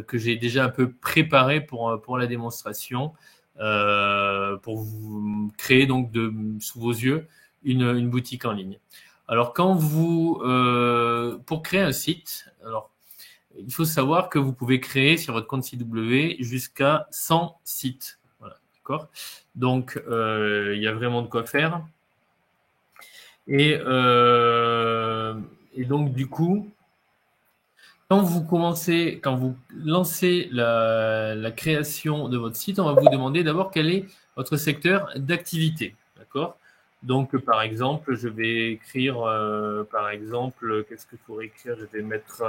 que j'ai déjà un peu préparé pour la démonstration, pour vous créer donc sous vos yeux une boutique en ligne. Alors pour créer un site, alors il faut savoir que vous pouvez créer sur votre compte CW jusqu'à 100 sites. Voilà, d'accord. Donc il y a vraiment de quoi faire. Et donc du coup, quand vous lancez la création de votre site, on va vous demander d'abord quel est votre secteur d'activité, d'accord? Donc, par exemple, je vais écrire, par exemple, qu'est-ce que je pourrais écrire? Je vais mettre,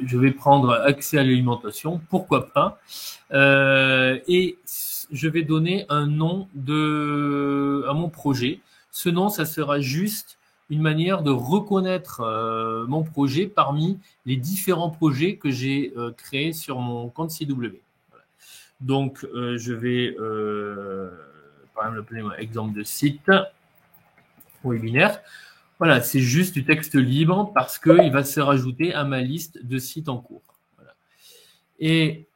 je vais prendre accès à l'alimentation, pourquoi pas, et je vais donner un nom à mon projet. Ce nom, ça sera juste une manière de reconnaître mon projet parmi les différents projets que j'ai créés sur mon compte CW. Voilà. Donc, je vais, par exemple, appeler mon exemple de site webinaire. Voilà, c'est juste du texte libre parce qu'il va se rajouter à ma liste de sites en cours. Voilà. Et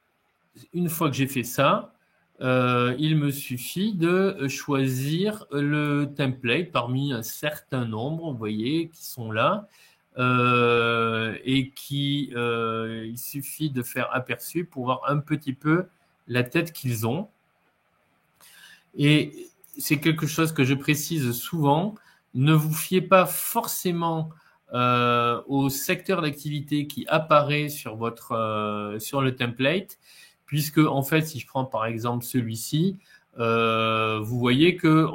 une fois que j'ai fait ça, il me suffit de choisir le template parmi un certain nombre, vous voyez, qui sont là, et il suffit de faire aperçu pour voir un petit peu la tête qu'ils ont. Et c'est quelque chose que je précise souvent, ne vous fiez pas forcément au secteur d'activité qui apparaît sur le template, puisque en fait, si je prends par exemple celui-ci, vous voyez que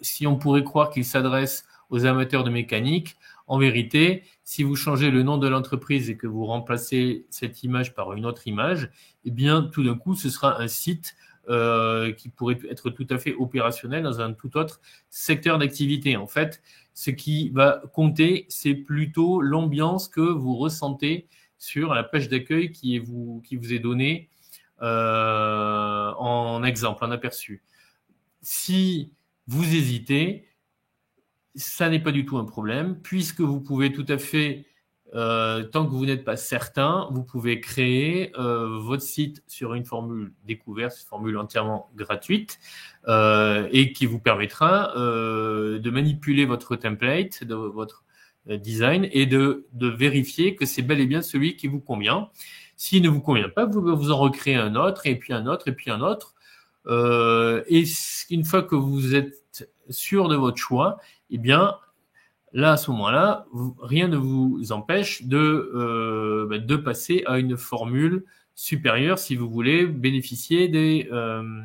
si on pourrait croire qu'il s'adresse aux amateurs de mécanique, en vérité, si vous changez le nom de l'entreprise et que vous remplacez cette image par une autre image, eh bien, tout d'un coup, ce sera un site qui pourrait être tout à fait opérationnel dans un tout autre secteur d'activité. En fait, ce qui va compter, c'est plutôt l'ambiance que vous ressentez sur la page d'accueil qui vous est donnée en exemple, en aperçu. Si vous hésitez, ça n'est pas du tout un problème, puisque vous pouvez tout à fait, tant que vous n'êtes pas certain, vous pouvez créer votre site sur une formule découverte, une formule entièrement gratuite, et qui vous permettra de manipuler votre template, de votre design, et de vérifier que c'est bel et bien celui qui vous convient. S'il ne vous convient pas, vous en recréez un autre, et puis un autre, et puis un autre. Et une fois que vous êtes sûr de votre choix, eh bien, là, à ce moment-là, rien ne vous empêche de passer à une formule supérieure si vous voulez bénéficier de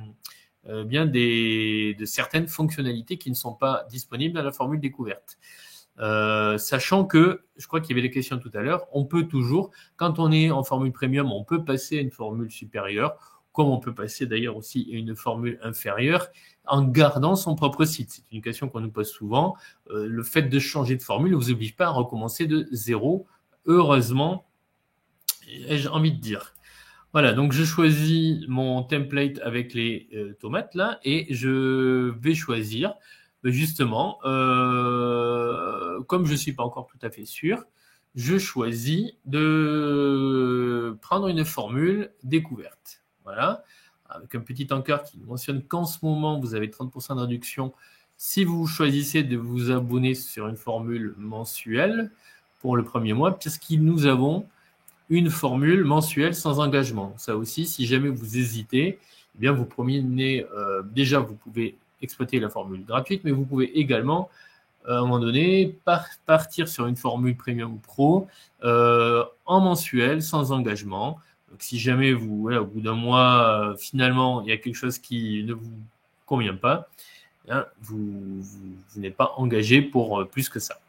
certaines fonctionnalités qui ne sont pas disponibles dans la formule découverte. Sachant que, je crois qu'il y avait des questions tout à l'heure, on peut toujours, quand on est en formule premium, on peut passer à une formule supérieure, comme on peut passer d'ailleurs aussi à une formule inférieure, en gardant son propre site. C'est une question qu'on nous pose souvent. Le fait de changer de formule ne vous oblige pas à recommencer de zéro, heureusement, ai-je envie de dire. Voilà, donc je choisis mon template avec les tomates là, et je vais choisir justement, comme je ne suis pas encore tout à fait sûr, je choisis de prendre une formule découverte. Voilà, avec un petit encart qui mentionne qu'en ce moment, vous avez 30% de réduction si vous choisissez de vous abonner sur une formule mensuelle pour le premier mois, puisque nous avons une formule mensuelle sans engagement. Ça aussi, si jamais vous hésitez, eh bien vous promenez, déjà vous pouvez exploiter la formule gratuite, mais vous pouvez également, à un moment donné, partir sur une formule Premium Pro en mensuel, sans engagement. Donc si jamais vous, au bout d'un mois, finalement, il y a quelque chose qui ne vous convient pas, hein, vous n'êtes pas engagé pour plus que ça.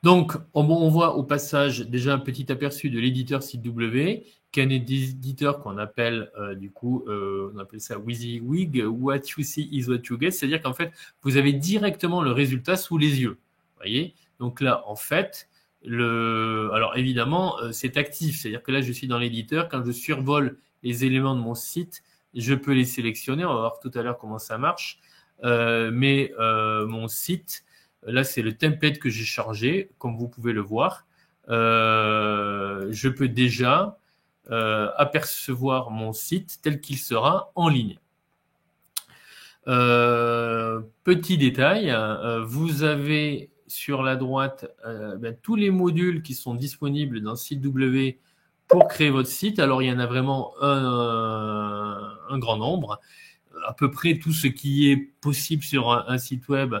Donc, on voit au passage déjà un petit aperçu de l'éditeur CW, qui est un éditeur qu'on appelle on appelle ça WYSIWYG, What you see is what you get, c'est-à-dire qu'en fait, vous avez directement le résultat sous les yeux. Vous voyez? Donc là, en fait, alors évidemment, c'est actif, c'est-à-dire que là, je suis dans l'éditeur, quand je survole les éléments de mon site, je peux les sélectionner, on va voir tout à l'heure comment ça marche, mais mon site, là, c'est le template que j'ai chargé, comme vous pouvez le voir. Je peux déjà apercevoir mon site tel qu'il sera en ligne. Petit détail, vous avez sur la droite tous les modules qui sont disponibles dans CW pour créer votre site. Alors, il y en a vraiment un grand nombre. À peu près tout ce qui est possible sur un site web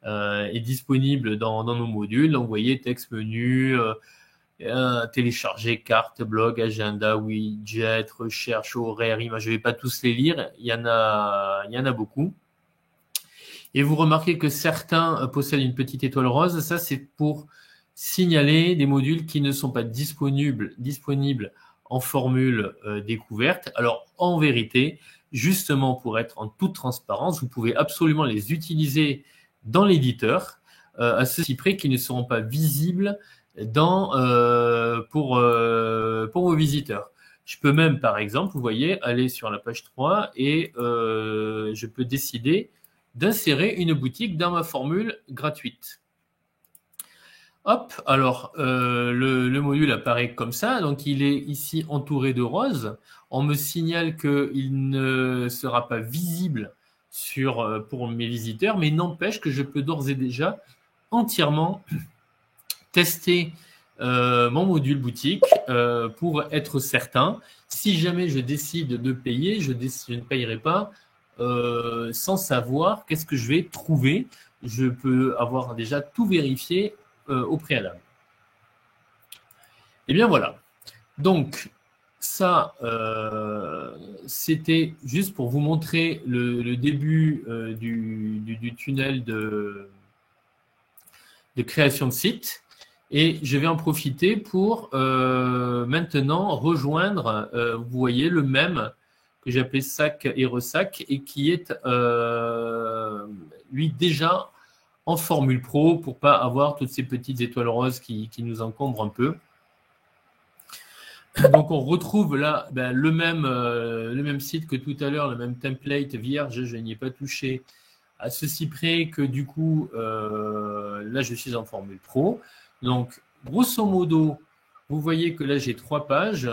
est disponible dans nos modules. Donc, vous voyez, texte, menu, télécharger, carte, blog, agenda, widget, recherche, horaire, image. Je ne vais pas tous les lire. Il y en a beaucoup. Et vous remarquez que certains possèdent une petite étoile rose. Ça, c'est pour signaler des modules qui ne sont pas disponibles en formule découverte. Alors, en vérité, justement pour être en toute transparence, vous pouvez absolument les utiliser dans l'éditeur, à ceci près qu'ils ne seront pas visibles pour vos visiteurs. Je peux même, par exemple, vous voyez, aller sur la page 3 et je peux décider d'insérer une boutique dans ma formule gratuite. Hop, alors le module apparaît comme ça, donc il est ici entouré de roses. On me signale qu'il ne sera pas visible pour mes visiteurs, mais n'empêche que je peux d'ores et déjà entièrement tester mon module boutique pour être certain. Si jamais je décide de payer, je ne payerai pas sans savoir qu'est-ce que je vais trouver. Je peux avoir déjà tout vérifié au préalable. Et bien voilà. Donc, ça, c'était juste pour vous montrer le début du tunnel de création de site. Et je vais en profiter pour maintenant rejoindre, vous voyez, le même que j'ai appelé sac et ressac et qui est, lui, déjà en Formule Pro pour pas avoir toutes ces petites étoiles roses qui nous encombrent un peu. Donc, on retrouve là le même site que tout à l'heure, le même template vierge, je n'y ai pas touché, à ceci près que du coup, là, je suis en Formule Pro. Donc, grosso modo, vous voyez que là, j'ai 3 pages.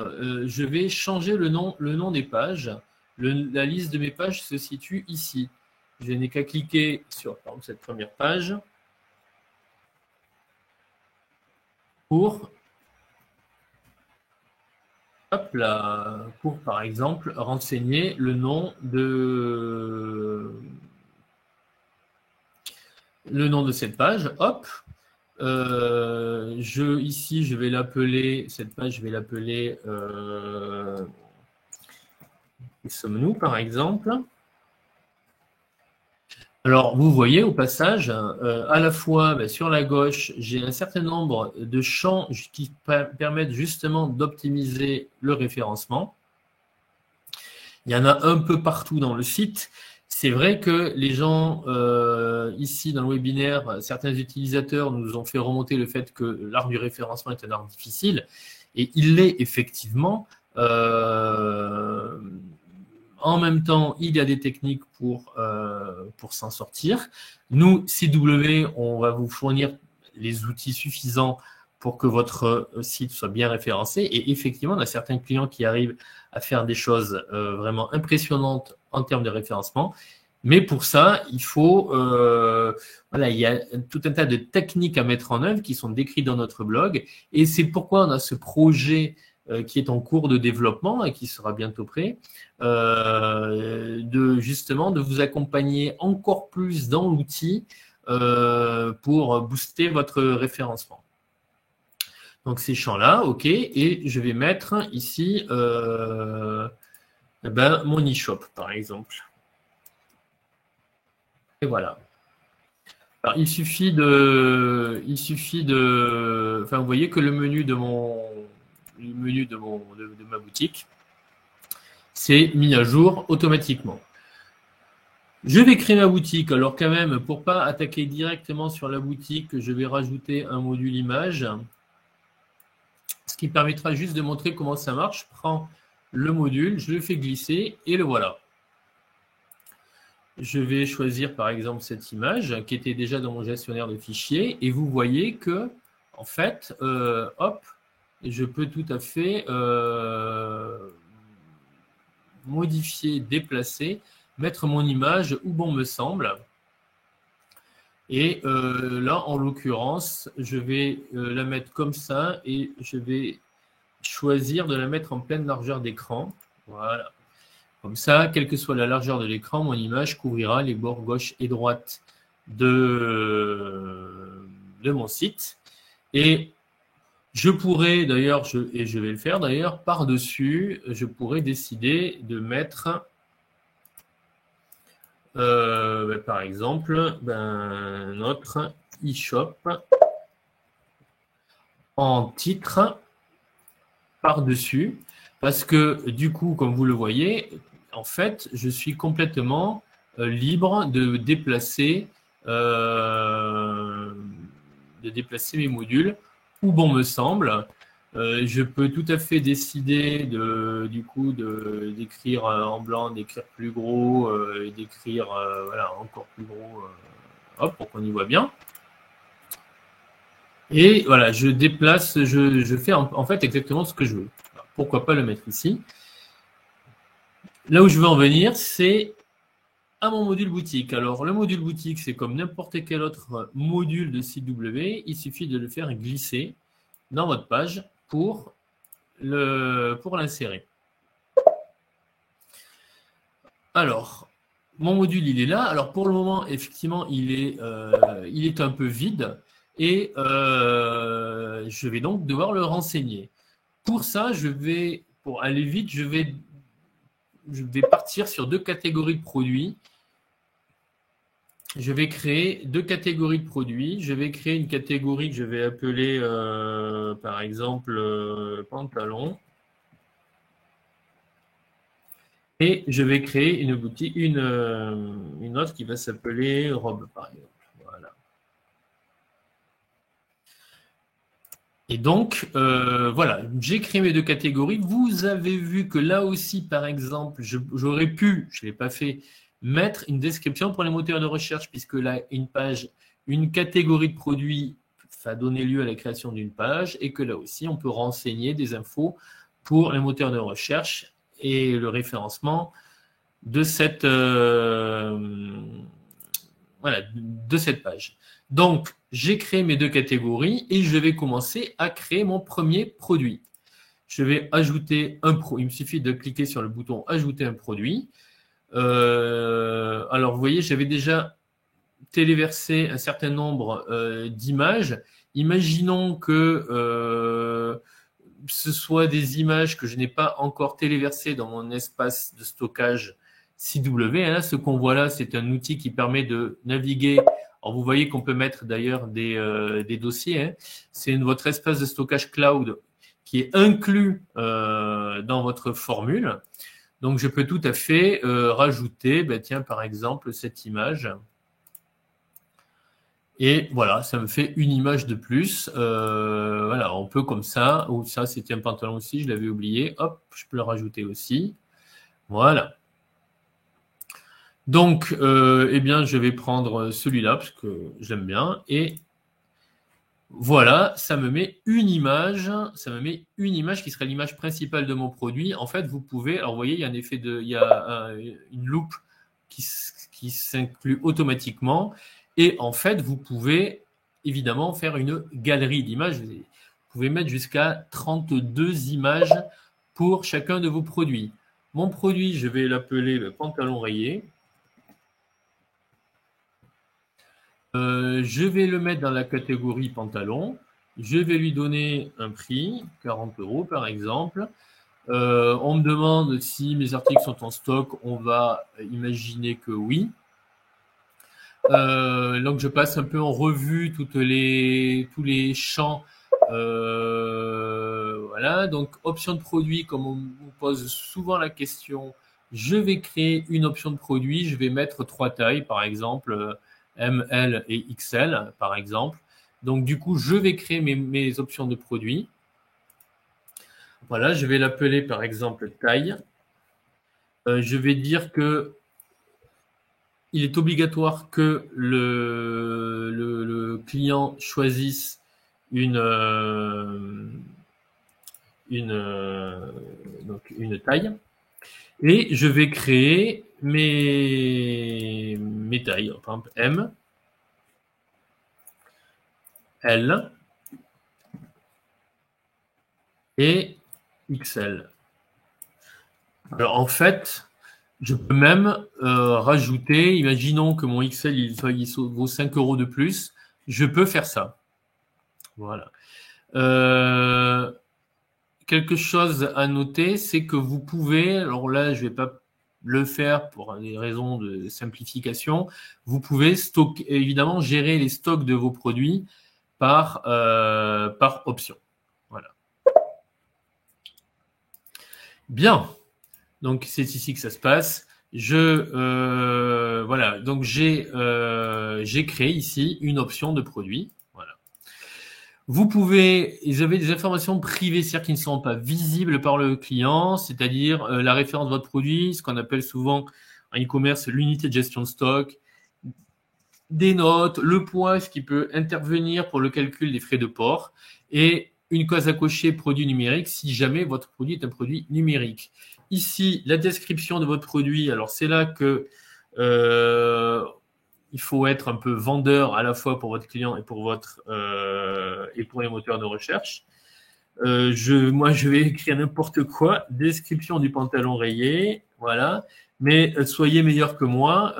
Je vais changer le nom des pages. La liste de mes pages se situe ici. Je n'ai qu'à cliquer sur par exemple, cette première page pour, par exemple, renseigner le nom de cette page. Hop. Ici, je vais l'appeler, cette page, je vais l'appeler où sommes-nous, par exemple. Alors, vous voyez au passage, à la fois sur la gauche, j'ai un certain nombre de champs qui permettent justement d'optimiser le référencement. Il y en a un peu partout dans le site. C'est vrai que les gens, ici dans le webinaire, certains utilisateurs nous ont fait remonter le fait que l'art du référencement est un art difficile, et il l'est effectivement. En même temps, il y a des techniques pour s'en sortir. Nous, CW, on va vous fournir les outils suffisants pour que votre site soit bien référencé. Et effectivement, on a certains clients qui arrivent à faire des choses vraiment impressionnantes en termes de référencement. Mais pour ça, il faut, il y a tout un tas de techniques à mettre en œuvre qui sont décrites dans notre blog. Et c'est pourquoi on a ce projet qui est en cours de développement et qui sera bientôt prêt, de vous accompagner encore plus dans l'outil pour booster votre référencement. Donc ces champs-là, ok, et je vais mettre ici mon e-shop par exemple. Et voilà. Alors, il suffit de, enfin vous voyez que le menu de ma boutique, c'est mis à jour automatiquement. Je vais créer ma boutique. Alors quand même, pour pas attaquer directement sur la boutique, je vais rajouter un module image, ce qui permettra juste de montrer comment ça marche. Je prends le module, je le fais glisser et le voilà. Je vais choisir par exemple cette image qui était déjà dans mon gestionnaire de fichiers et vous voyez que en fait, hop, je peux tout à fait modifier, déplacer, mettre mon image où bon me semble. Et là, en l'occurrence, je vais la mettre comme ça et je vais choisir de la mettre en pleine largeur d'écran. Voilà. Comme ça, quelle que soit la largeur de l'écran, mon image couvrira les bords gauche et droite de mon site. Et je pourrais d'ailleurs, et je vais le faire d'ailleurs, par-dessus, je pourrais décider de mettre par exemple, notre e-shop en titre par-dessus, parce que du coup, comme vous le voyez, en fait, je suis complètement libre de déplacer mes modules où bon me semble. Je peux tout à fait décider d'écrire en blanc, d'écrire plus gros, et d'écrire voilà, encore plus gros, hop, pour qu'on y voit bien. Et voilà, je déplace, je fais en fait exactement ce que je veux. Alors, pourquoi pas le mettre ici? Là où je veux en venir, c'est à mon module boutique. Alors, le module boutique, c'est comme n'importe quel autre module de site W. Il suffit de le faire glisser dans votre page pour l'insérer. Alors, mon module, il est là. Alors, pour le moment, effectivement, il est un peu vide et je vais donc devoir le renseigner. Pour ça, pour aller vite, je vais partir sur 2 catégories de produits. Je vais créer 2 catégories de produits. Je vais créer une catégorie que je vais appeler, par exemple, pantalon. Et je vais créer une boutique, une autre qui va s'appeler robe, par exemple. Voilà. Et donc, voilà, j'ai créé mes 2 catégories. Vous avez vu que là aussi, par exemple, j'aurais pu, je ne l'ai pas fait, mettre une description pour les moteurs de recherche, puisque là, une catégorie de produits va donner lieu à la création d'une page, et que là aussi, on peut renseigner des infos pour les moteurs de recherche et le référencement de cette page. Donc, j'ai créé mes 2 catégories et je vais commencer à créer mon premier produit. Je vais ajouter un produit. Il me suffit de cliquer sur le bouton « Ajouter un produit ». Alors, vous voyez, j'avais déjà téléversé un certain nombre d'images. Imaginons que ce soit des images que je n'ai pas encore téléversées dans mon espace de stockage CW. Là, ce qu'on voit là, c'est un outil qui permet de naviguer. Alors, vous voyez qu'on peut mettre d'ailleurs des dossiers. C'est votre espace de stockage cloud qui est inclus dans votre formule. Donc, je peux tout à fait rajouter, tiens, par exemple, cette image. Et voilà, ça me fait une image de plus. Voilà, on peut comme ça. Ou ça, c'était un pantalon aussi, je l'avais oublié. Hop, je peux le rajouter aussi. Voilà. Donc, eh bien, je vais prendre celui-là parce que j'aime bien. Et voilà, ça me met une image. Ça me met une image qui serait l'image principale de mon produit. En fait, vous pouvez. Alors, vous voyez, il y a un effet il y a une loupe qui s'inclut automatiquement. Et en fait, vous pouvez évidemment faire une galerie d'images. Vous pouvez mettre jusqu'à 32 images pour chacun de vos produits. Mon produit, je vais l'appeler le pantalon rayé. Je vais le mettre dans la catégorie pantalon. Je vais lui donner un prix, 40 € par exemple. On me demande si mes articles sont en stock. On va imaginer que oui. Donc, je passe un peu en revue tous les champs. Voilà. Donc, option de produit, comme on me pose souvent la question, je vais créer une option de produit. Je vais mettre 3 tailles, par exemple, M, L et XL, par exemple. Donc, du coup, je vais créer mes options de produit. Voilà, je vais l'appeler, par exemple, taille. Je vais dire que il est obligatoire que le client choisisse une taille. Et je vais créer mes tailles. Par exemple, M, L et XL. Alors, en fait, je peux même rajouter, imaginons que mon XL il vaut 5 € de plus, je peux faire ça. Voilà. Quelque chose à noter, c'est que vous pouvez, alors là je vais pas le faire pour des raisons de simplification, vous pouvez évidemment gérer les stocks de vos produits par option. Voilà. Bien. Donc, c'est ici que ça se passe. Voilà. Donc, j'ai créé ici une option de produit. Voilà. Ils avez des informations privées, c'est-à-dire qui ne sont pas visibles par le client, c'est-à-dire la référence de votre produit, ce qu'on appelle souvent en e-commerce l'unité de gestion de stock, des notes, le poids, ce qui peut intervenir pour le calcul des frais de port, et une case à cocher produit numérique si jamais votre produit est un produit numérique. Ici, la description de votre produit. Alors, c'est là que il faut être un peu vendeur à la fois pour votre client et pour les moteurs de recherche. Moi, je vais écrire n'importe quoi. Description du pantalon rayé, voilà. Mais soyez meilleur que moi.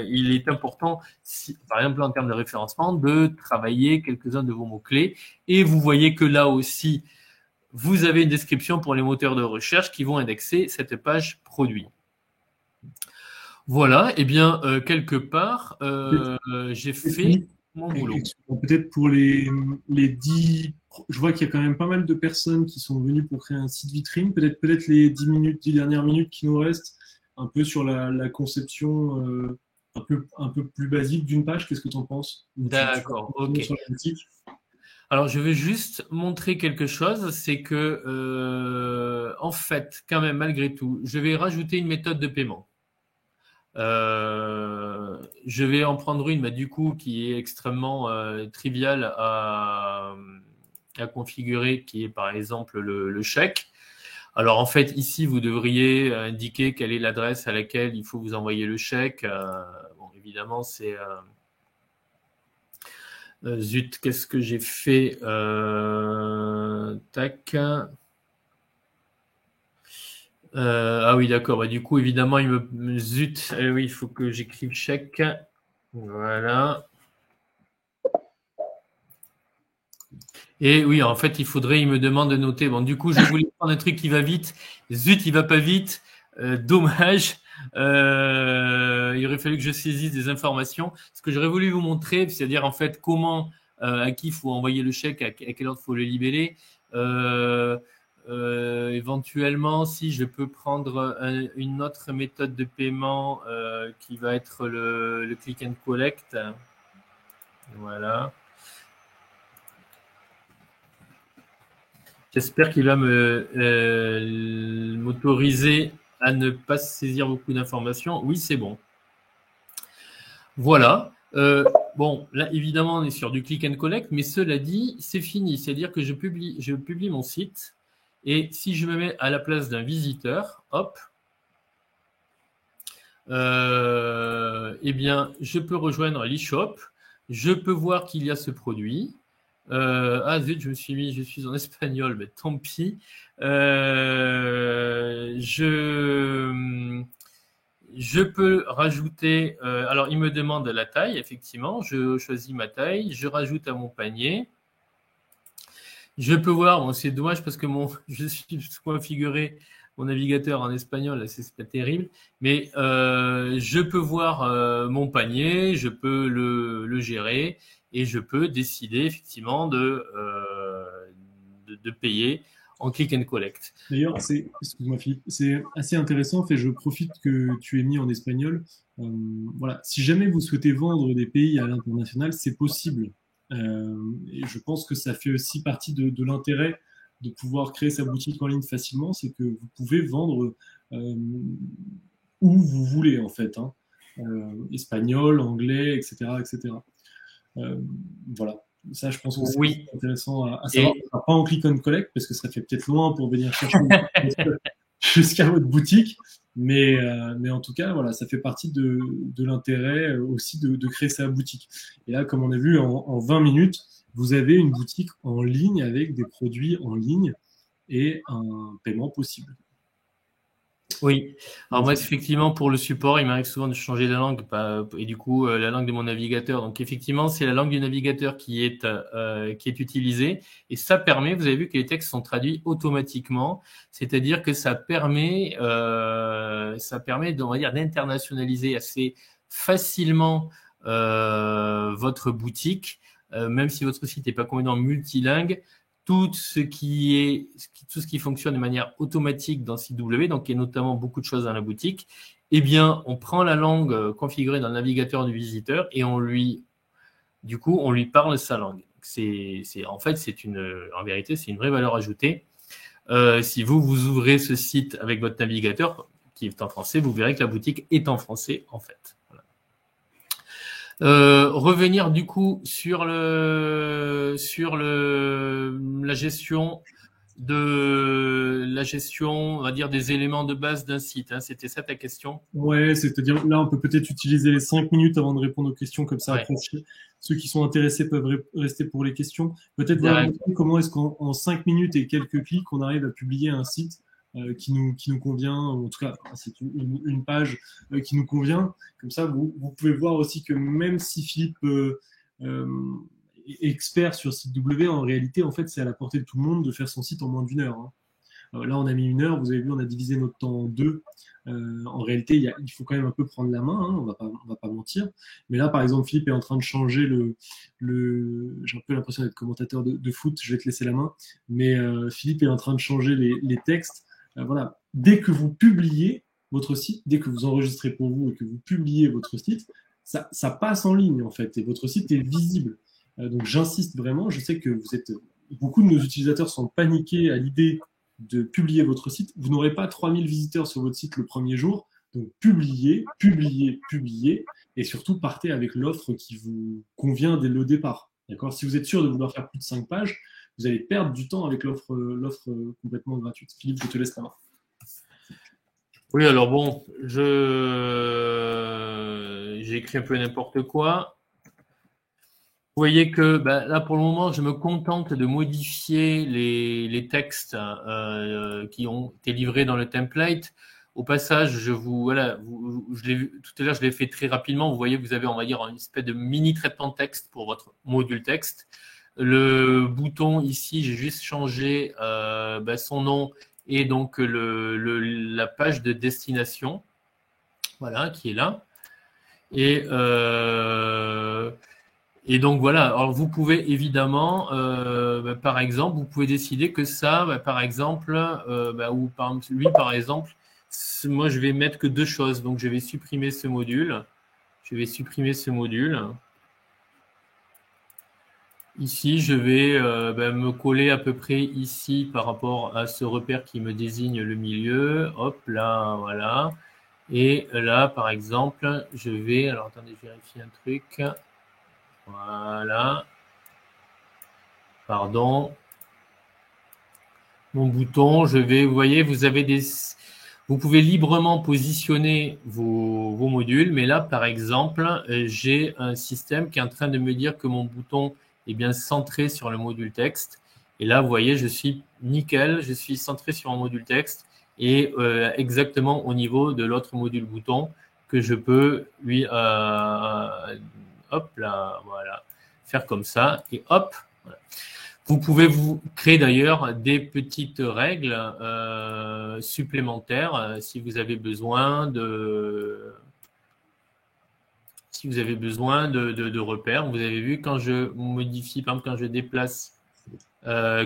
Il est important, par exemple en termes de référencement, de travailler quelques-uns de vos mots-clés. Et vous voyez que là aussi, vous avez une description pour les moteurs de recherche qui vont indexer cette page produit. Voilà, et bien, quelque part, j'ai fait mon boulot. Peut-être pour les 10, je vois qu'il y a quand même pas mal de personnes qui sont venues pour créer un site vitrine. Peut-être les 10 dernières minutes qui nous restent, un peu sur la conception un peu plus basique d'une page. Qu'est-ce que tu en penses? D'accord, ok. Alors, je vais juste montrer quelque chose, c'est que, en fait, quand même, malgré tout, je vais rajouter une méthode de paiement. Je vais en prendre une, du coup, qui est extrêmement triviale à configurer, qui est par exemple le chèque. Alors, en fait, ici, vous devriez indiquer quelle est l'adresse à laquelle il faut vous envoyer le chèque. Bon, évidemment, c'est... zut, qu'est-ce que j'ai fait? Tac. Ah oui, d'accord. Du coup, évidemment, il me zut. Oui, il faut que j'écrive chèque. Voilà. Et oui, en fait, il me demande de noter. Bon, du coup, je voulais prendre un truc qui va vite. Zut, il va pas vite. Dommage. Il aurait fallu que je saisisse des informations. Ce que j'aurais voulu vous montrer, c'est-à-dire en fait comment, à qui il faut envoyer le chèque, à quelle ordre il faut le libeller. Éventuellement, si je peux prendre une autre méthode de paiement qui va être le click and collect. Voilà. J'espère qu'il va m'autoriser à ne pas saisir beaucoup d'informations. Oui, c'est bon. Voilà. Bon, là, évidemment, on est sur du click and collect, mais cela dit, c'est fini. C'est-à-dire que je publie mon site. Et si je me mets à la place d'un visiteur, hop, eh bien, je peux rejoindre l'e-shop. Je peux voir qu'il y a ce produit. Ah zut, je suis en espagnol, mais tant pis. Je peux rajouter, alors il me demande la taille, effectivement, je choisis ma taille, je rajoute à mon panier. Je peux voir, bon, c'est dommage parce que je suis configuré mon navigateur en espagnol, c'est pas terrible, mais je peux voir mon panier, je peux le gérer et je peux décider effectivement de payer en click and collect. D'ailleurs, excuse-moi Philippe, c'est assez intéressant, je profite que tu aies mis en espagnol. Voilà, si jamais vous souhaitez vendre des pays à l'international, c'est possible. Et je pense que ça fait aussi partie de l'intérêt de pouvoir créer sa boutique en ligne facilement, c'est que vous pouvez vendre où vous voulez en fait, hein. Espagnol, anglais, etc., etc. Voilà. Ça, je pense que c'est intéressant à savoir. Pas en click and collect, parce que ça fait peut-être loin pour venir chercher jusqu'à votre boutique. Mais en tout cas, voilà, ça fait partie de l'intérêt aussi de créer sa boutique. Et là, comme on a vu, en 20 minutes, vous avez une boutique en ligne avec des produits en ligne et un paiement possible. Oui, alors moi effectivement pour le support, il m'arrive souvent de changer de langue et du coup la langue de mon navigateur. Donc effectivement, c'est la langue du navigateur qui est utilisée et ça permet, vous avez vu que les textes sont traduits automatiquement, c'est-à-dire que ça permet on va dire d'internationaliser assez facilement votre boutique, même si votre site n'est pas complètement multilingue. Tout ce qui fonctionne de manière automatique dans CW, donc il y a notamment beaucoup de choses dans la boutique, eh bien, on prend la langue configurée dans le navigateur du visiteur et on lui parle sa langue. En vérité, c'est une vraie valeur ajoutée. Si vous ouvrez ce site avec votre navigateur qui est en français, vous verrez que la boutique est en français, en fait. Voilà. Revenir du coup sur la gestion, on va dire, des éléments de base d'un site. Hein. C'était ça ta question? Ouais, c'est-à-dire là, on peut peut-être utiliser les 5 minutes avant de répondre aux questions, comme ça, Ouais. après, ceux qui sont intéressés peuvent rester pour les questions. Peut-être voilà, comment est-ce qu'en 5 minutes et quelques clics, on arrive à publier un site qui nous convient, ou en tout cas, c'est une page qui nous convient. Comme ça, vous pouvez voir aussi que même si Philippe est expert sur site W, en réalité, en fait, c'est à la portée de tout le monde de faire son site en moins d'une heure. Hein. Là, on a mis 1 heure. Vous avez vu, on a divisé notre temps en 2. En réalité, il faut quand même un peu prendre la main. Hein, on va pas mentir. Mais là, par exemple, Philippe est en train de changer j'ai un peu l'impression d'être commentateur de foot. Je vais te laisser la main. Mais Philippe est en train de changer les textes. Voilà. Dès que vous publiez votre site, dès que vous enregistrez pour vous et que vous publiez votre site, ça passe en ligne en fait et votre site est visible. Donc j'insiste vraiment. Je sais que beaucoup de nos utilisateurs sont paniqués à l'idée de publier votre site. Vous n'aurez pas 3000 visiteurs sur votre site le premier jour. Donc, publiez, publiez, publiez. Et surtout, partez avec l'offre qui vous convient dès le départ. D'accord? Si vous êtes sûr de vouloir faire plus de 5 pages, vous allez perdre du temps avec l'offre complètement gratuite. Philippe, je te laisse la main. Oui, alors bon, j'ai écrit un peu n'importe quoi. Vous voyez que là, pour le moment, je me contente de modifier les textes qui ont été livrés dans le template. Au passage, je l'ai vu tout à l'heure, je l'ai fait très rapidement. Vous voyez, vous avez, on va dire, une espèce de mini traitement de texte pour votre module texte. Le bouton ici, j'ai juste changé son nom et donc la page de destination, voilà, qui est là. Et donc voilà, alors vous pouvez évidemment, par exemple, vous pouvez décider que ça, par exemple, ou lui par exemple, moi je vais mettre que 2 choses, donc je vais supprimer ce module. Ici, je vais me coller à peu près ici par rapport à ce repère qui me désigne le milieu. Hop, là, voilà. Et là, par exemple, je vais, alors attendez, je vérifie un truc. Voilà. Pardon. Mon bouton, vous voyez, vous pouvez librement positionner vos modules, mais là, par exemple, j'ai un système qui est en train de me dire que mon bouton est bien centré sur le module texte. Et là, vous voyez, je suis nickel, je suis centré sur mon module texte et exactement au niveau de l'autre module bouton que je peux lui, hop là, voilà, faire comme ça et hop, voilà. Vous pouvez vous créer d'ailleurs des petites règles supplémentaires si vous avez besoin de repères. Vous avez vu quand je modifie, par exemple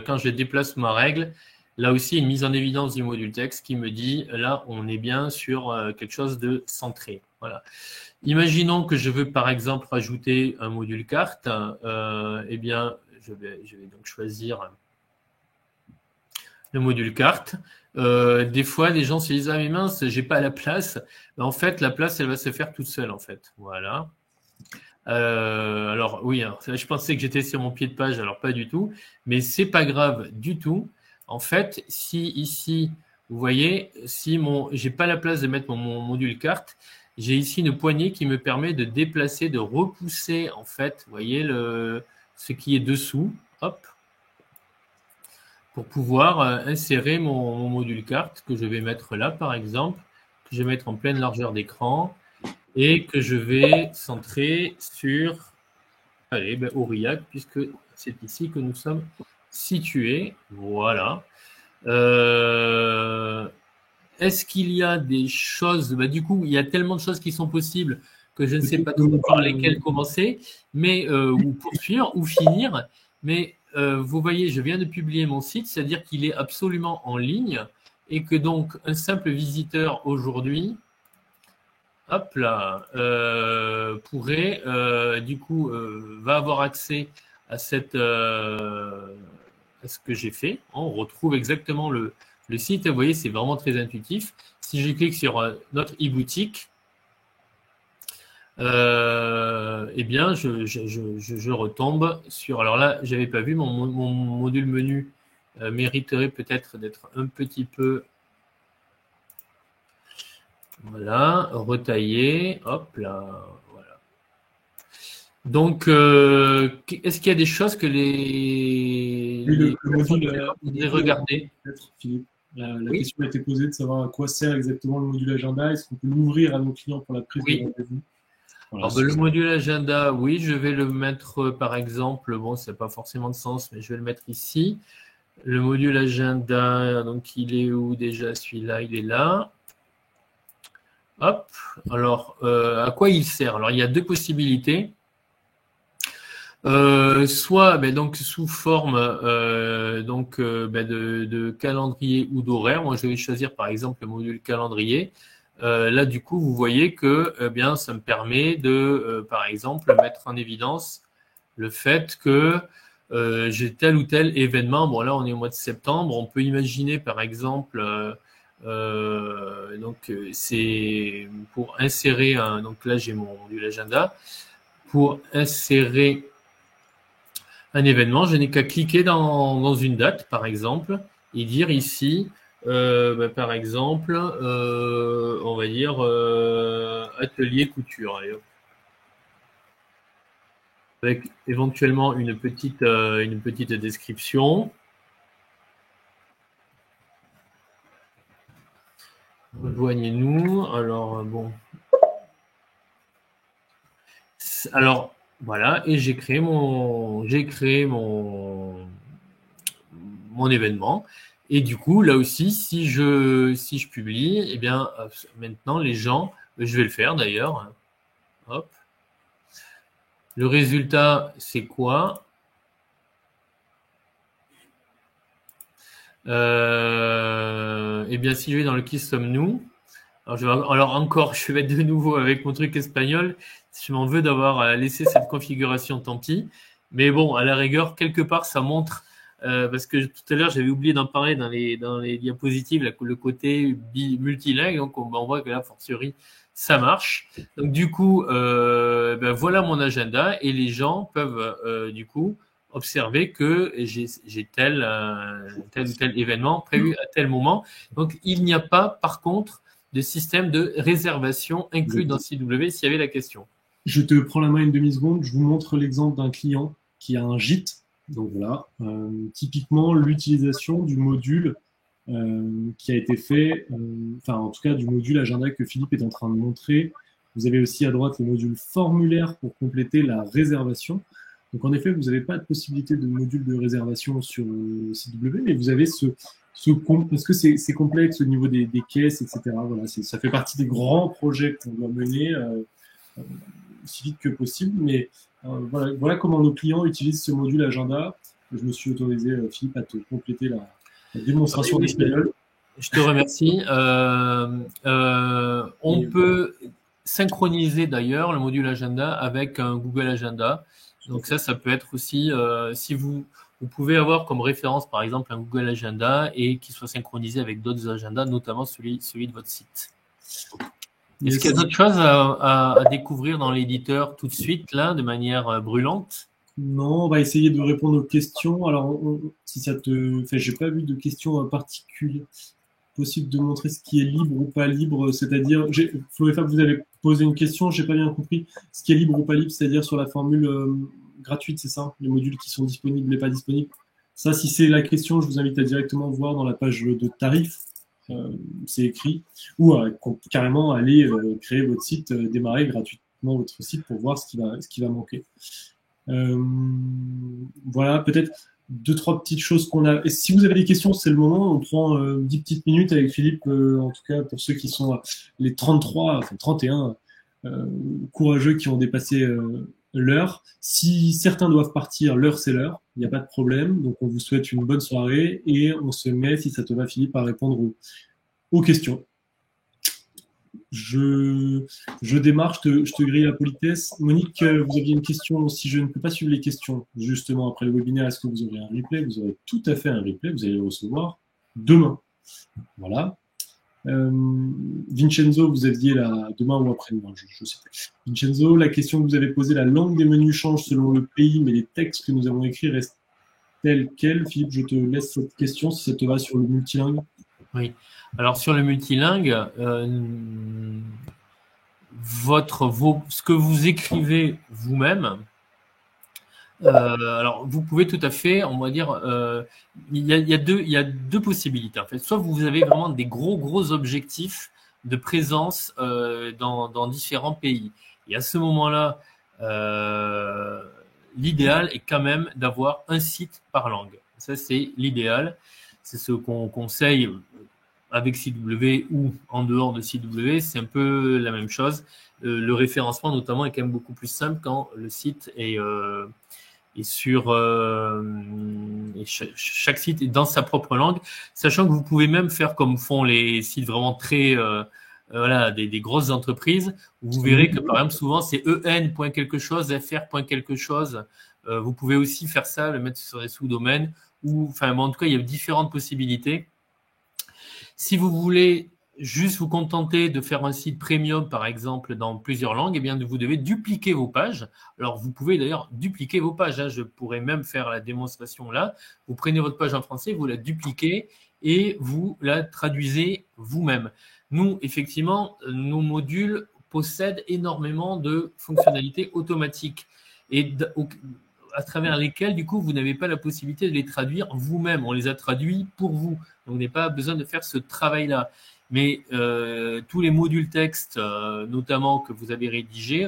quand je déplace ma règle, là aussi une mise en évidence du module texte qui me dit là on est bien sur quelque chose de centré. Voilà. Imaginons que je veux par exemple rajouter un module carte, eh bien je vais donc choisir le module carte. Des fois, les gens se disent « Ah mais mince, j'ai pas la place ». En fait, la place, elle va se faire toute seule, en fait. Voilà. Alors oui, alors, je pensais que j'étais sur mon pied de page, alors pas du tout. Mais c'est pas grave du tout. En fait, si ici, vous voyez, si j'ai pas la place de mettre mon module carte, j'ai ici une poignée qui me permet de déplacer, de repousser, en fait, vous voyez, ce qui est dessous. Hop. pour pouvoir insérer mon module carte que je vais mettre là, par exemple, que je vais mettre en pleine largeur d'écran et que je vais centrer sur Aurillac, puisque c'est ici que nous sommes situés. Voilà. Est-ce qu'il y a des choses, du coup, il y a tellement de choses qui sont possibles que je ne sais pas trop par lesquelles commencer, mais ou poursuivre ou finir. Mais vous voyez, je viens de publier mon site, c'est-à-dire qu'il est absolument en ligne et que donc un simple visiteur aujourd'hui, hop là, pourrait, du coup, va avoir accès à cette, à ce que j'ai fait. On retrouve exactement le site. Vous voyez, c'est vraiment très intuitif. Si je clique sur notre e-boutique, eh bien, je retombe sur. Alors là, j'avais pas vu mon module menu mériterait peut-être d'être un petit peu. Voilà, retaillé. Hop là, voilà. Donc, est-ce qu'il y a des choses que le module voudraient regarder? Peut-être, Philippe. La question a été posée de savoir à quoi sert exactement le module agenda. Est-ce qu'on peut l'ouvrir à nos clients pour la prise de rendez-vous? Voilà, le module agenda, oui, je vais le mettre par exemple, bon, ça n'a pas forcément de sens, mais je vais le mettre ici. Le module agenda, donc il est où déjà celui-là? Il est là. Hop, alors à quoi il sert? Alors il y a deux possibilités. Soit donc sous forme de calendrier ou d'horaire. Moi, je vais choisir par exemple le module calendrier. Là, du coup, vous voyez que bien, ça me permet de, par exemple, mettre en évidence le fait que j'ai tel ou tel événement. Bon, là, on est au mois de septembre. On peut imaginer, par exemple, c'est pour insérer donc là, j'ai mon module agenda. Pour insérer un événement, je n'ai qu'à cliquer dans une date, par exemple, et dire ici, par exemple, on va dire atelier couture. Allez, hop. Avec éventuellement une petite description. Rejoignez-nous. Alors, bon. Alors, voilà, et j'ai créé mon événement. Et du coup, là aussi, si je publie, eh bien, maintenant, les gens, je vais le faire d'ailleurs. Hop. Le résultat, c'est quoi? Eh bien, si je vais dans le qui sommes-nous, alors encore, je vais être de nouveau avec mon truc espagnol. Je m'en veux d'avoir laissé cette configuration, tant pis. Mais bon, à la rigueur, quelque part, ça montre, parce que tout à l'heure, j'avais oublié d'en parler dans les diapositives, le côté multilingue. Donc, on voit que là, fortiori, ça marche. Donc, du coup, voilà mon agenda et les gens peuvent, du coup, observer que j'ai tel ou tel événement prévu à tel moment. Donc, il n'y a pas, par contre, de système de réservation inclus dans CW s'il y avait la question. Je te prends la main une demi-seconde, je vous montre l'exemple d'un client qui a un gîte. Donc voilà, typiquement l'utilisation du module qui a été fait, en tout cas du module agenda que Philippe est en train de montrer. Vous avez aussi à droite le module formulaire pour compléter la réservation. Donc en effet, vous n'avez pas de possibilité de module de réservation sur CW, mais vous avez parce que c'est complexe au niveau des caisses, etc. Voilà, ça fait partie des grands projets qu'on doit mener aussi vite que possible. Mais voilà comment nos clients utilisent ce module agenda. Je me suis autorisé, Philippe, à te compléter la démonstration d'espagnol. Je te remercie. On peut synchroniser d'ailleurs le module agenda avec un Google Agenda. Donc ça peut être aussi, si vous pouvez avoir comme référence, par exemple, un Google Agenda et qui soit synchronisé avec d'autres agendas, notamment celui de votre site. Est-ce qu'il y a d'autres choses à découvrir dans l'éditeur tout de suite, là, de manière brûlante? Non, on va essayer de répondre aux questions. Alors, si ça te fait, j'ai pas vu de questions particulières. Possible de montrer ce qui est libre ou pas libre, c'est-à-dire, Flo et Fab, vous avez posé une question, j'ai pas bien compris. Ce qui est libre ou pas libre, c'est-à-dire sur la formule gratuite, c'est ça? Les modules qui sont disponibles et pas disponibles? Ça, si c'est la question, je vous invite à directement voir dans la page de tarifs, c'est écrit, ou à carrément aller créer votre site, démarrer gratuitement votre site pour voir ce qui va manquer. Voilà, peut-être 2-3 petites choses qu'on a. Et si vous avez des questions, c'est le moment. On prend 10 petites minutes avec Philippe, en tout cas pour ceux qui sont les 33, enfin 31 courageux qui ont dépassé l'heure. Si certains doivent partir, l'heure c'est l'heure, il n'y a pas de problème. Donc on vous souhaite une bonne soirée et on se met, si ça te va Philippe, à répondre aux questions. Je démarre, je te grille la politesse. Monique, vous aviez une question. Si je ne peux pas suivre les questions, justement, après le webinaire, est-ce que vous aurez un replay? Vous aurez tout à fait un replay. Vous allez le recevoir demain. Voilà. Vincenzo, vous aviez demain ou après-demain, je ne sais plus. Vincenzo, la question que vous avez posée, la langue des menus change selon le pays, mais les textes que nous avons écrits restent tels quels. Philippe, je te laisse cette question, si ça te va, sur le multilingue. Oui. Alors, sur le multilingue, ce que vous écrivez vous-même, alors vous pouvez tout à fait, on va dire, il y a deux possibilités en fait. Soit vous avez vraiment des gros objectifs de présence dans différents pays. Et à ce moment-là, l'idéal est quand même d'avoir un site par langue. Ça, c'est l'idéal. C'est ce qu'on conseille avec CW ou en dehors de CW. C'est un peu la même chose. Le référencement, notamment, est quand même beaucoup plus simple quand le site est sur chaque site est dans sa propre langue, sachant que vous pouvez même faire comme font les sites vraiment très voilà, des grosses entreprises. Vous verrez que par exemple souvent c'est en. quelque chose, fr. quelque chose. Vous pouvez aussi faire ça, le mettre sur des sous-domaines ou enfin bon, en tout cas il y a différentes possibilités. Si vous voulez juste vous contenter de faire un site premium, par exemple, dans plusieurs langues, eh bien, vous devez dupliquer vos pages. Alors, vous pouvez d'ailleurs dupliquer vos pages. Hein. Je pourrais même faire la démonstration là. Vous prenez votre page en français, vous la dupliquez et vous la traduisez vous-même. Nous, effectivement, nos modules possèdent énormément de fonctionnalités automatiques et à travers lesquelles, du coup, vous n'avez pas la possibilité de les traduire vous-même. On les a traduits pour vous. Donc, vous n'avez pas besoin de faire ce travail-là. Mais tous les modules texte, notamment que vous avez rédigés,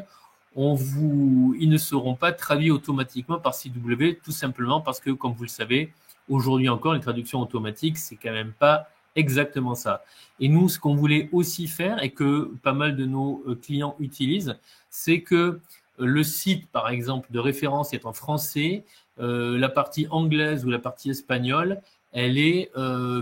ils ne seront pas traduits automatiquement par CW, tout simplement parce que, comme vous le savez, aujourd'hui encore, les traductions automatiques, c'est quand même pas exactement ça. Et nous, ce qu'on voulait aussi faire et que pas mal de nos clients utilisent, c'est que le site, par exemple, de référence est en français, la partie anglaise ou la partie espagnole, elle est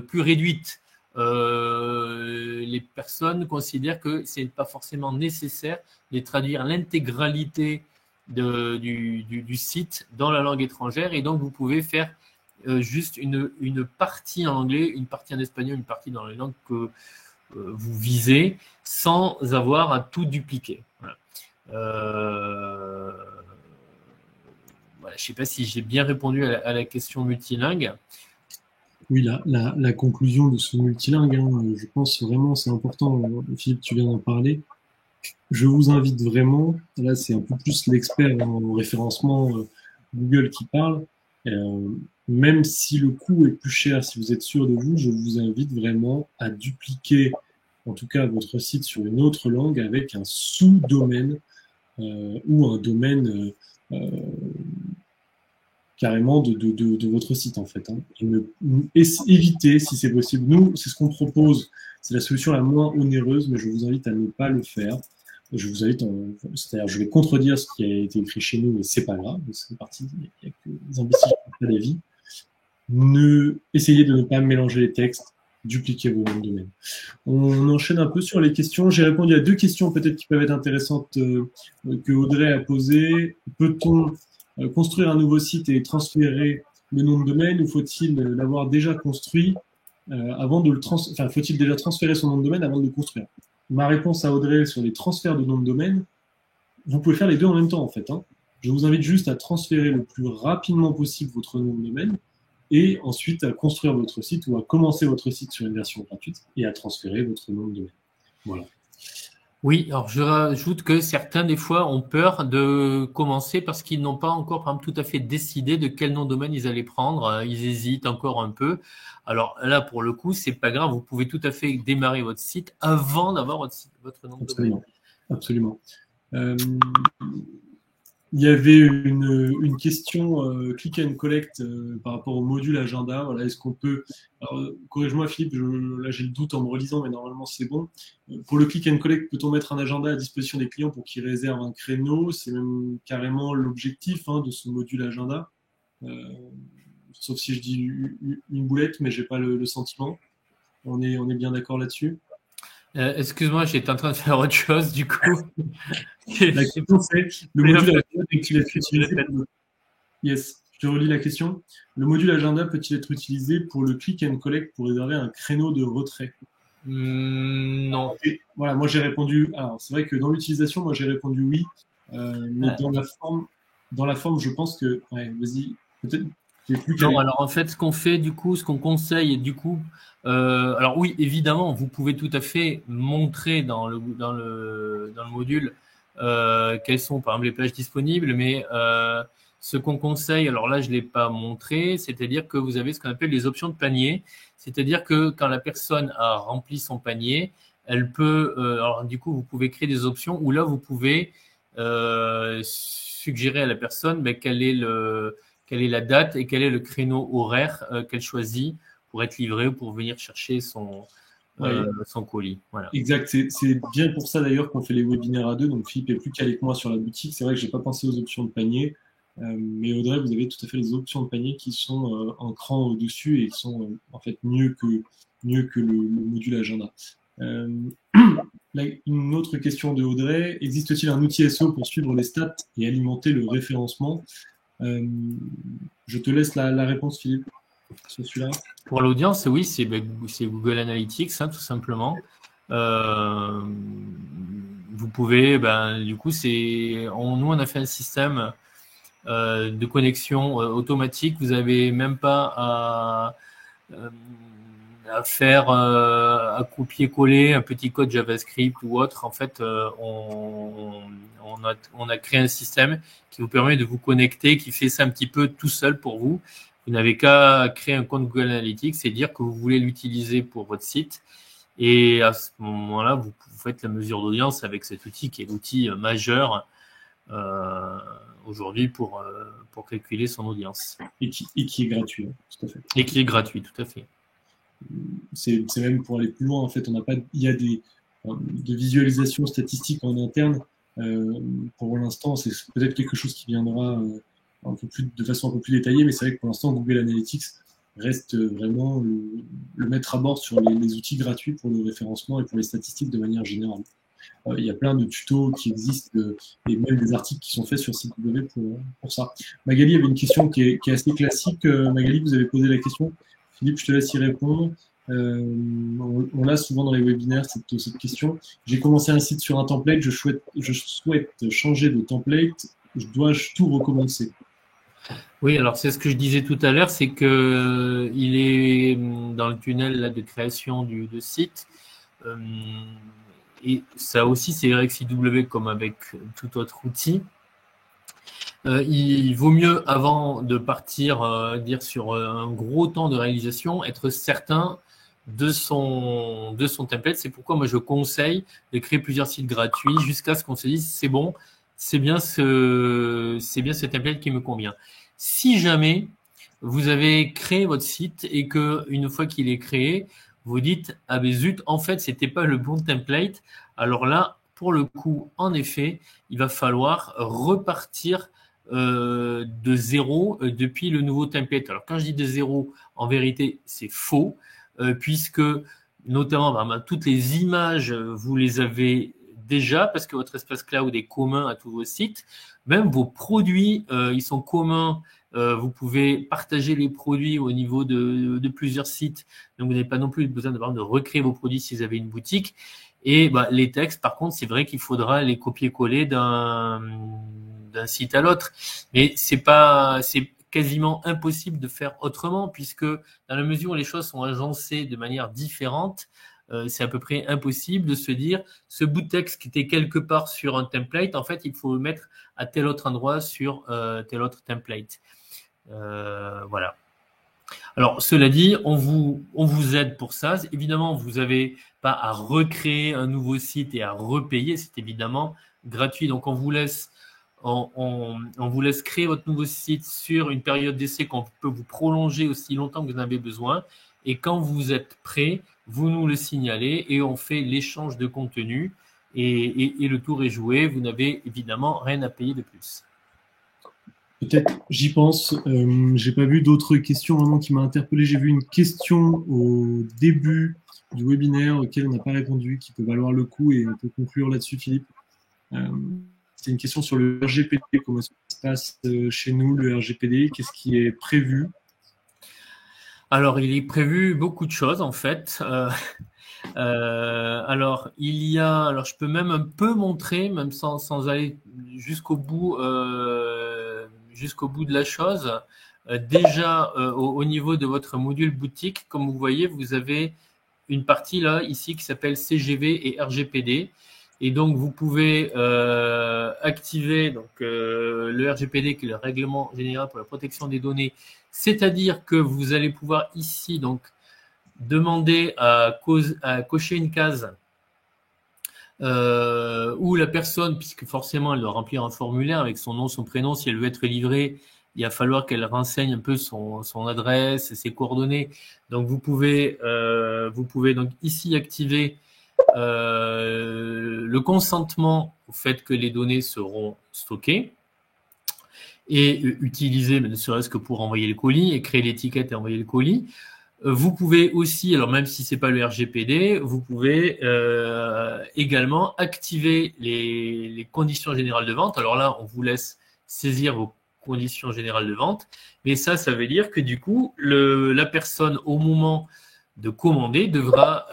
plus réduite. Les personnes considèrent que ce n'est pas forcément nécessaire de traduire l'intégralité du site dans la langue étrangère et donc vous pouvez faire juste une partie en anglais, une partie en espagnol, une partie dans les langues que vous visez sans avoir à tout dupliquer. Voilà. Voilà, je ne sais pas si j'ai bien répondu à la question multilingue. Oui, la conclusion de ce multilingue, hein, je pense vraiment, c'est important. Philippe, tu viens d'en parler. Je vous invite vraiment, là c'est un peu plus l'expert en référencement Google qui parle, même si le coût est plus cher, si vous êtes sûr de vous, je vous invite vraiment à dupliquer, en tout cas votre site sur une autre langue avec un sous-domaine ou un domaine carrément de votre site en fait. Hein. Évitez si c'est possible. Nous, c'est ce qu'on propose. C'est la solution la moins onéreuse, mais je vous invite à ne pas le faire. Je vous invite, c'est-à-dire je vais contredire ce qui a été écrit chez nous, mais c'est pas grave. C'est parti. Il n'y a que les imbéciles qui font la vie. Essayez de ne pas mélanger les textes. Dupliquez vos noms de domaine. On enchaîne un peu sur les questions. J'ai répondu à 2 questions peut-être qui peuvent être intéressantes que Audrey a posées. Peut-on construire un nouveau site et transférer le nom de domaine ou faut-il l'avoir déjà construit avant de le faut-il déjà transférer son nom de domaine avant de le construire? Ma réponse à Audrey sur les transferts de nom de domaine, vous pouvez faire les deux en même temps en fait. Hein. Je vous invite juste à transférer le plus rapidement possible votre nom de domaine et ensuite à construire votre site ou à commencer votre site sur une version gratuite et à transférer votre nom de domaine. Voilà. Oui, alors je rajoute que certains, des fois, ont peur de commencer parce qu'ils n'ont pas encore, par exemple, tout à fait décidé de quel nom de domaine ils allaient prendre. Ils hésitent encore un peu. Alors là, pour le coup, c'est pas grave. Vous pouvez tout à fait démarrer votre site avant d'avoir votre nom de domaine. Absolument. Absolument. Euh, il y avait une question click and collect par rapport au module agenda. Voilà, est-ce qu'on peut. Alors, corrige-moi, Philippe, là j'ai le doute en me relisant, mais normalement c'est bon. Pour le click and collect, peut-on mettre un agenda à disposition des clients pour qu'ils réservent un créneau? C'est même carrément l'objectif de ce module agenda. Euh, Sauf si je dis une boulette, mais j'ai pas le sentiment. On est bien d'accord là-dessus. Excuse-moi, j'étais en train de faire autre chose, du coup. La question c'est le module agenda peut-il être utilisé pour le... Yes, je te relis la question. Le module agenda peut-il être utilisé pour le click and collect pour réserver un créneau de retrait? Non. Et voilà, moi j'ai répondu. Alors c'est vrai que dans l'utilisation, moi j'ai répondu oui, mais dans la forme, je pense que. Ouais, vas-y, peut-être. T'es plus Non, calé. alors en fait, ce qu'on fait du coup, ce qu'on conseille, du coup, alors oui, évidemment, vous pouvez tout à fait montrer dans le module quelles sont par exemple les pages disponibles, mais ce qu'on conseille, alors là, je l'ai pas montré, c'est-à-dire que vous avez ce qu'on appelle les options de panier, c'est-à-dire que quand la personne a rempli son panier, elle peut, alors du coup, vous pouvez créer des options où là, vous pouvez suggérer à la personne ben, quelle est la date et quel est le créneau horaire qu'elle choisit pour être livrée ou pour venir chercher Ouais, son colis. Voilà. exact. C'est bien pour ça d'ailleurs qu'on fait les webinaires à deux. Donc Philippe est plus calé que moi sur la boutique. C'est vrai que j'ai pas pensé aux options de panier. Mais Audrey, vous avez tout à fait les options de panier qui sont un cran au-dessus et qui sont en fait mieux que le module agenda. Euh, Là, une autre question de Audrey. Existe-t-il un outil SEO pour suivre les stats et alimenter le référencement? Euh, je te laisse la réponse, Philippe, sur celui-là. Pour l'audience, oui, c'est Google Analytics, hein, tout simplement. Euh, vous pouvez, ben, du coup, nous, on a fait un système de connexion automatique. Vous n'avez même pas euh, à faire, à copier-coller un petit code JavaScript ou autre. En fait, on a créé un système qui vous permet de vous connecter, qui fait ça un petit peu tout seul pour vous. Vous n'avez qu'à créer un compte Google Analytics et dire que vous voulez l'utiliser pour votre site. Et à ce moment-là, vous faites la mesure d'audience avec cet outil qui est l'outil majeur aujourd'hui pour calculer son audience. Et qui est gratuit, tout à fait. Et qui est gratuit, tout à fait. C'est même pour aller plus loin, en fait, on n'a pas, il y a de visualisation statistique en interne. Pour l'instant, c'est peut-être quelque chose qui viendra de façon un peu plus détaillée, mais c'est vrai que pour l'instant, Google Analytics reste vraiment le maître à bord sur les outils gratuits pour le référencement et pour les statistiques de manière générale. Il y a plein de tutos qui existent et même des articles qui sont faits sur site web pour ça. Magali avait une question qui est assez classique. Magali, vous avez posé la question. Philippe, je te laisse y répondre. On l'a souvent dans les webinaires, cette question. J'ai commencé un site sur un template, je souhaite changer de template, dois-je tout recommencer? Oui, alors c'est ce que je disais tout à l'heure, c'est que il est dans le tunnel là, de création de site. Et ça aussi, c'est avec CW comme avec tout autre outil. Il vaut mieux, avant de partir dire sur un gros temps de réalisation, être certain de son template. C'est pourquoi moi je conseille de créer plusieurs sites gratuits jusqu'à ce qu'on se dise c'est bon, c'est bien ce template qui me convient. Si jamais vous avez créé votre site et que une fois qu'il est créé, vous dites ah ben zut, en fait c'était pas le bon template. Alors là, pour le coup, en effet, il va falloir repartir de zéro depuis le nouveau template. Alors quand je dis de zéro, en vérité, c'est faux, puisque notamment toutes les images, vous les avez déjà, parce que votre espace cloud est commun à tous vos sites. Même vos produits, ils sont communs. Vous pouvez partager les produits au niveau de plusieurs sites. Donc, vous n'avez pas non plus besoin de recréer vos produits si vous avez une boutique. Et les textes, par contre, c'est vrai qu'il faudra les copier-coller d'un site à l'autre. Mais c'est quasiment impossible de faire autrement, puisque dans la mesure où les choses sont agencées de manière différente, c'est à peu près impossible de se dire ce bout de texte qui était quelque part sur un template, en fait, il faut le mettre à tel autre endroit sur tel autre template. Voilà. Alors, cela dit, on vous aide pour ça. Évidemment, vous n'avez pas à recréer un nouveau site et à repayer. C'est évidemment gratuit. Donc, on vous laisse créer votre nouveau site sur une période d'essai qu'on peut vous prolonger aussi longtemps que vous en avez besoin. Et quand vous êtes prêt, vous nous le signalez et on fait l'échange de contenu et le tour est joué. Vous n'avez évidemment rien à payer de plus. Peut-être, j'y pense. J'ai pas vu d'autres questions vraiment qui m'ont interpellé. J'ai vu une question au début du webinaire auquel on n'a pas répondu, qui peut valoir le coup et on peut conclure là-dessus, Philippe. C'est une question sur le RGPD. Comment ça se passe chez nous, le RGPD? Qu'est-ce qui est prévu? Alors, il est prévu beaucoup de choses en fait. Alors, je peux même un peu montrer, même sans aller jusqu'au bout de la chose. Déjà, au niveau de votre module boutique, comme vous voyez, vous avez une partie là, ici, qui s'appelle CGV et RGPD. Et donc, vous pouvez activer le RGPD, qui est le Règlement général pour la protection des données. C'est-à-dire que vous allez pouvoir ici, donc, demander à cocher une case où la personne, puisque forcément elle doit remplir un formulaire avec son nom, son prénom, si elle veut être livrée, il va falloir qu'elle renseigne un peu son adresse, ses coordonnées. Donc vous pouvez donc ici activer le consentement au fait que les données seront stockées et utilisées, ne serait-ce que pour envoyer le colis et créer l'étiquette et envoyer le colis. Vous pouvez aussi, alors même si c'est pas le RGPD, vous pouvez également activer les conditions générales de vente. Alors là, on vous laisse saisir vos conditions générales de vente, mais ça veut dire que du coup, la personne au moment de commander devra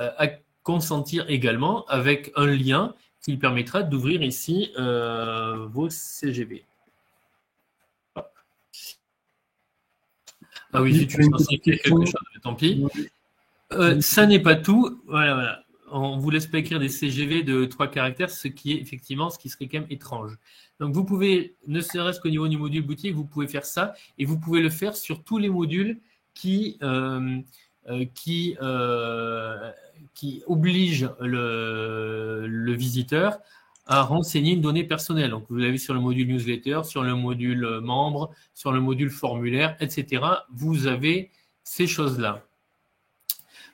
consentir également avec un lien qui lui permettra d'ouvrir ici vos CGV. Ah oui, zut, je suis censé écrire quelque chose, mais tant pis. Ça n'est pas tout. Voilà. On vous laisse pas écrire des CGV de 3 caractères, ce qui est effectivement ce qui serait quand même étrange. Donc vous pouvez, ne serait-ce qu'au niveau du module boutique, vous pouvez faire ça et vous pouvez le faire sur tous les modules qui obligent le visiteur à renseigner une donnée personnelle. Donc, vous l'avez sur le module newsletter, sur le module membre, sur le module formulaire, etc. Vous avez ces choses-là.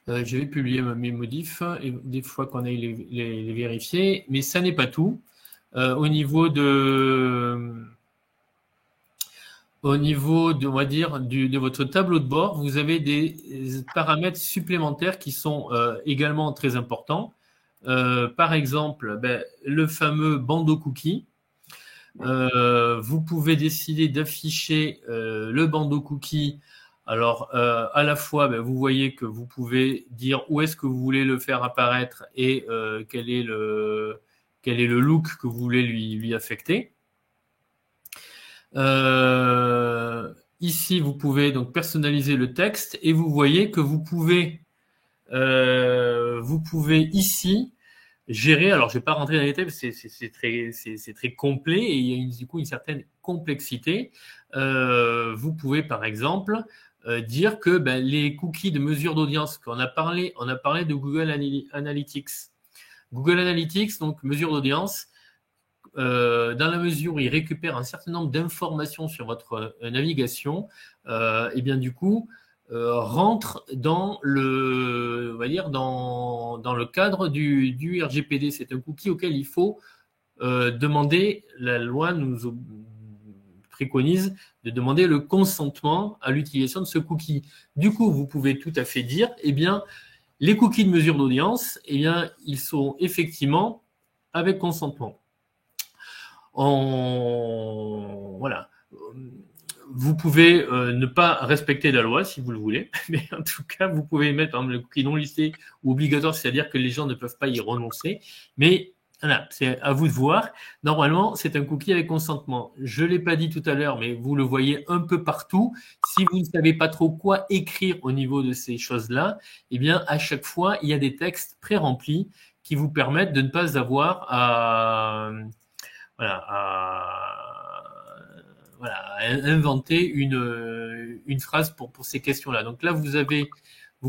Je vais publier mes modifs et des fois qu'on aille les vérifier, mais ça n'est pas tout. Au niveau de, on va dire, de votre tableau de bord, vous avez des paramètres supplémentaires qui sont également très importants. Par exemple, le fameux bandeau cookie. Vous pouvez décider d'afficher le bandeau cookie. Alors, à la fois, vous voyez que vous pouvez dire où est-ce que vous voulez le faire apparaître et quel est le look que vous voulez lui affecter. Ici, vous pouvez donc personnaliser le texte et vous voyez que vous pouvez ici gérer. Alors, je ne vais pas rentrer dans les détails parce que c'est très complet et il y a du coup une certaine complexité. Vous pouvez, par exemple, dire que les cookies de mesure d'audience qu'on a parlé, on a parlé de Google Analytics. Google Analytics, donc mesure d'audience, dans la mesure où il récupère un certain nombre d'informations sur votre navigation, et bien du coup rentre dans le, on va dire dans le cadre du RGPD. C'est un cookie auquel il faut demander. La loi nous préconise de demander le consentement à l'utilisation de ce cookie. Du coup, vous pouvez tout à fait dire, eh bien, les cookies de mesure d'audience, eh bien, ils sont effectivement avec consentement. Voilà. Vous pouvez ne pas respecter la loi si vous le voulez, mais en tout cas, vous pouvez mettre par exemple le cookie non listé ou obligatoire, c'est-à-dire que les gens ne peuvent pas y renoncer. Mais Voilà, c'est à vous de voir. Normalement, c'est un cookie avec consentement. Je ne l'ai pas dit tout à l'heure, mais vous le voyez un peu partout. Si vous ne savez pas trop quoi écrire au niveau de ces choses-là, eh bien, à chaque fois, il y a des textes pré-remplis qui vous permettent de ne pas avoir à, voilà, à inventer une phrase pour ces questions-là. Donc là, vous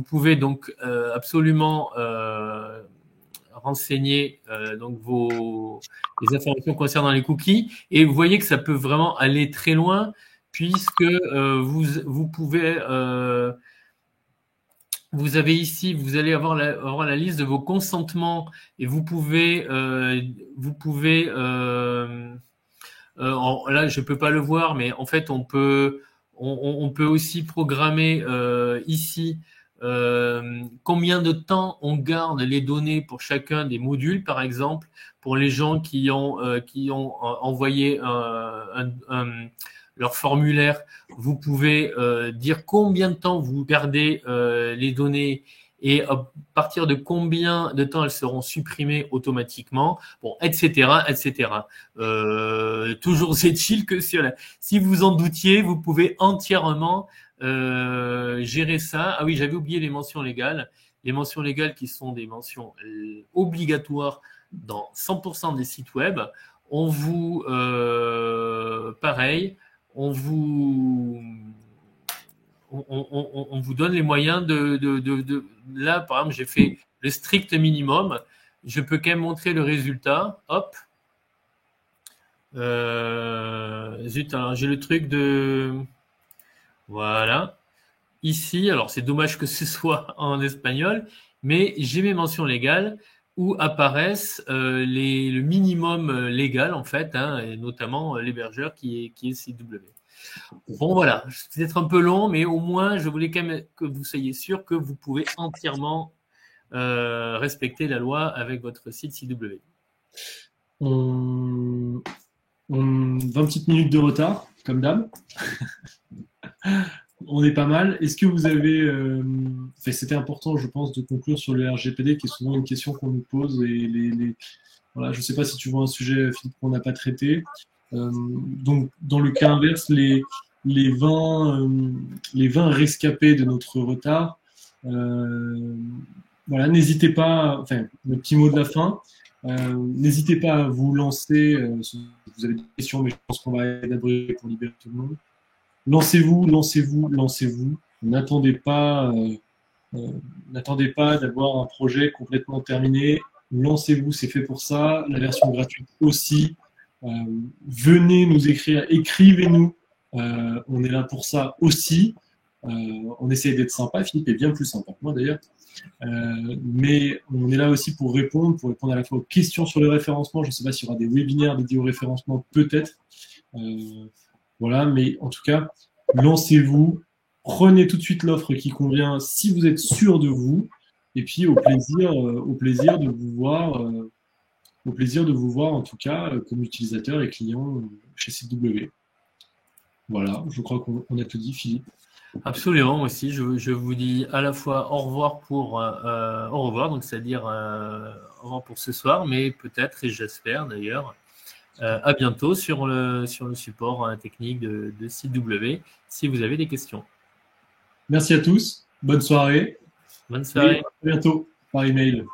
pouvez donc absolument renseigner donc les informations concernant les cookies, et vous voyez que ça peut vraiment aller très loin, puisque vous pouvez vous avez ici, vous allez avoir la liste de vos consentements, et vous pouvez là je peux pas le voir, mais en fait on peut aussi programmer ici combien de temps on garde les données pour chacun des modules, par exemple, pour les gens qui ont envoyé leur formulaire. Vous pouvez dire combien de temps vous gardez les données et à partir de combien de temps elles seront supprimées automatiquement, bon, etc., etc. Toujours est-il que si vous en doutiez, vous pouvez entièrement gérer ça. Ah oui, j'avais oublié les mentions légales. Les mentions légales qui sont des mentions obligatoires dans 100% des sites web. On vous, pareil, on vous donne les moyens là, par exemple, j'ai fait le strict minimum. Je peux quand même montrer le résultat. Hop. Zut, alors j'ai le truc de... Voilà. Ici, alors c'est dommage que ce soit en espagnol, mais j'ai mes mentions légales où apparaissent le minimum légal, en fait, hein, et notamment l'hébergeur qui est CW. Bon, voilà, c'est peut-être un peu long, mais au moins, je voulais quand même que vous soyez sûr que vous pouvez entièrement respecter la loi avec votre site CW. 20 petites minutes de retard, comme d'hab. On est pas mal. Est-ce que vous avez... c'était important, je pense, de conclure sur le RGPD, qui est souvent une question qu'on nous pose. Voilà, je ne sais pas si tu vois un sujet, Philippe, qu'on n'a pas traité. Donc, dans le cas inverse, les 20 rescapés de notre retard, voilà, n'hésitez pas, enfin, le petit mot de la fin, n'hésitez pas à vous lancer, si vous avez des questions, mais je pense qu'on va élaborer pour libérer tout le monde. Lancez-vous, lancez-vous, lancez-vous. N'attendez pas d'avoir un projet complètement terminé. Lancez-vous, c'est fait pour ça. La version gratuite aussi. Venez nous écrire, écrivez-nous. On est là pour ça aussi. On essaie d'être sympa. Philippe est bien plus sympa que moi d'ailleurs. Mais on est là aussi pour répondre à la fois aux questions sur le référencement. Je ne sais pas s'il y aura des webinaires dédiés au référencement, peut-être. Voilà, mais en tout cas, lancez-vous, prenez tout de suite l'offre qui convient si vous êtes sûr de vous, et puis au plaisir de vous voir, en tout cas comme utilisateur et client chez CW. Voilà, je crois qu'on a tout dit, Philippe. Absolument, moi aussi. Je vous dis à la fois au revoir au revoir, donc c'est-à-dire au revoir pour ce soir, mais peut-être, et j'espère d'ailleurs, à bientôt sur le support technique de CW, si vous avez des questions. Merci à tous, bonne soirée. Bonne soirée. Et à bientôt par email.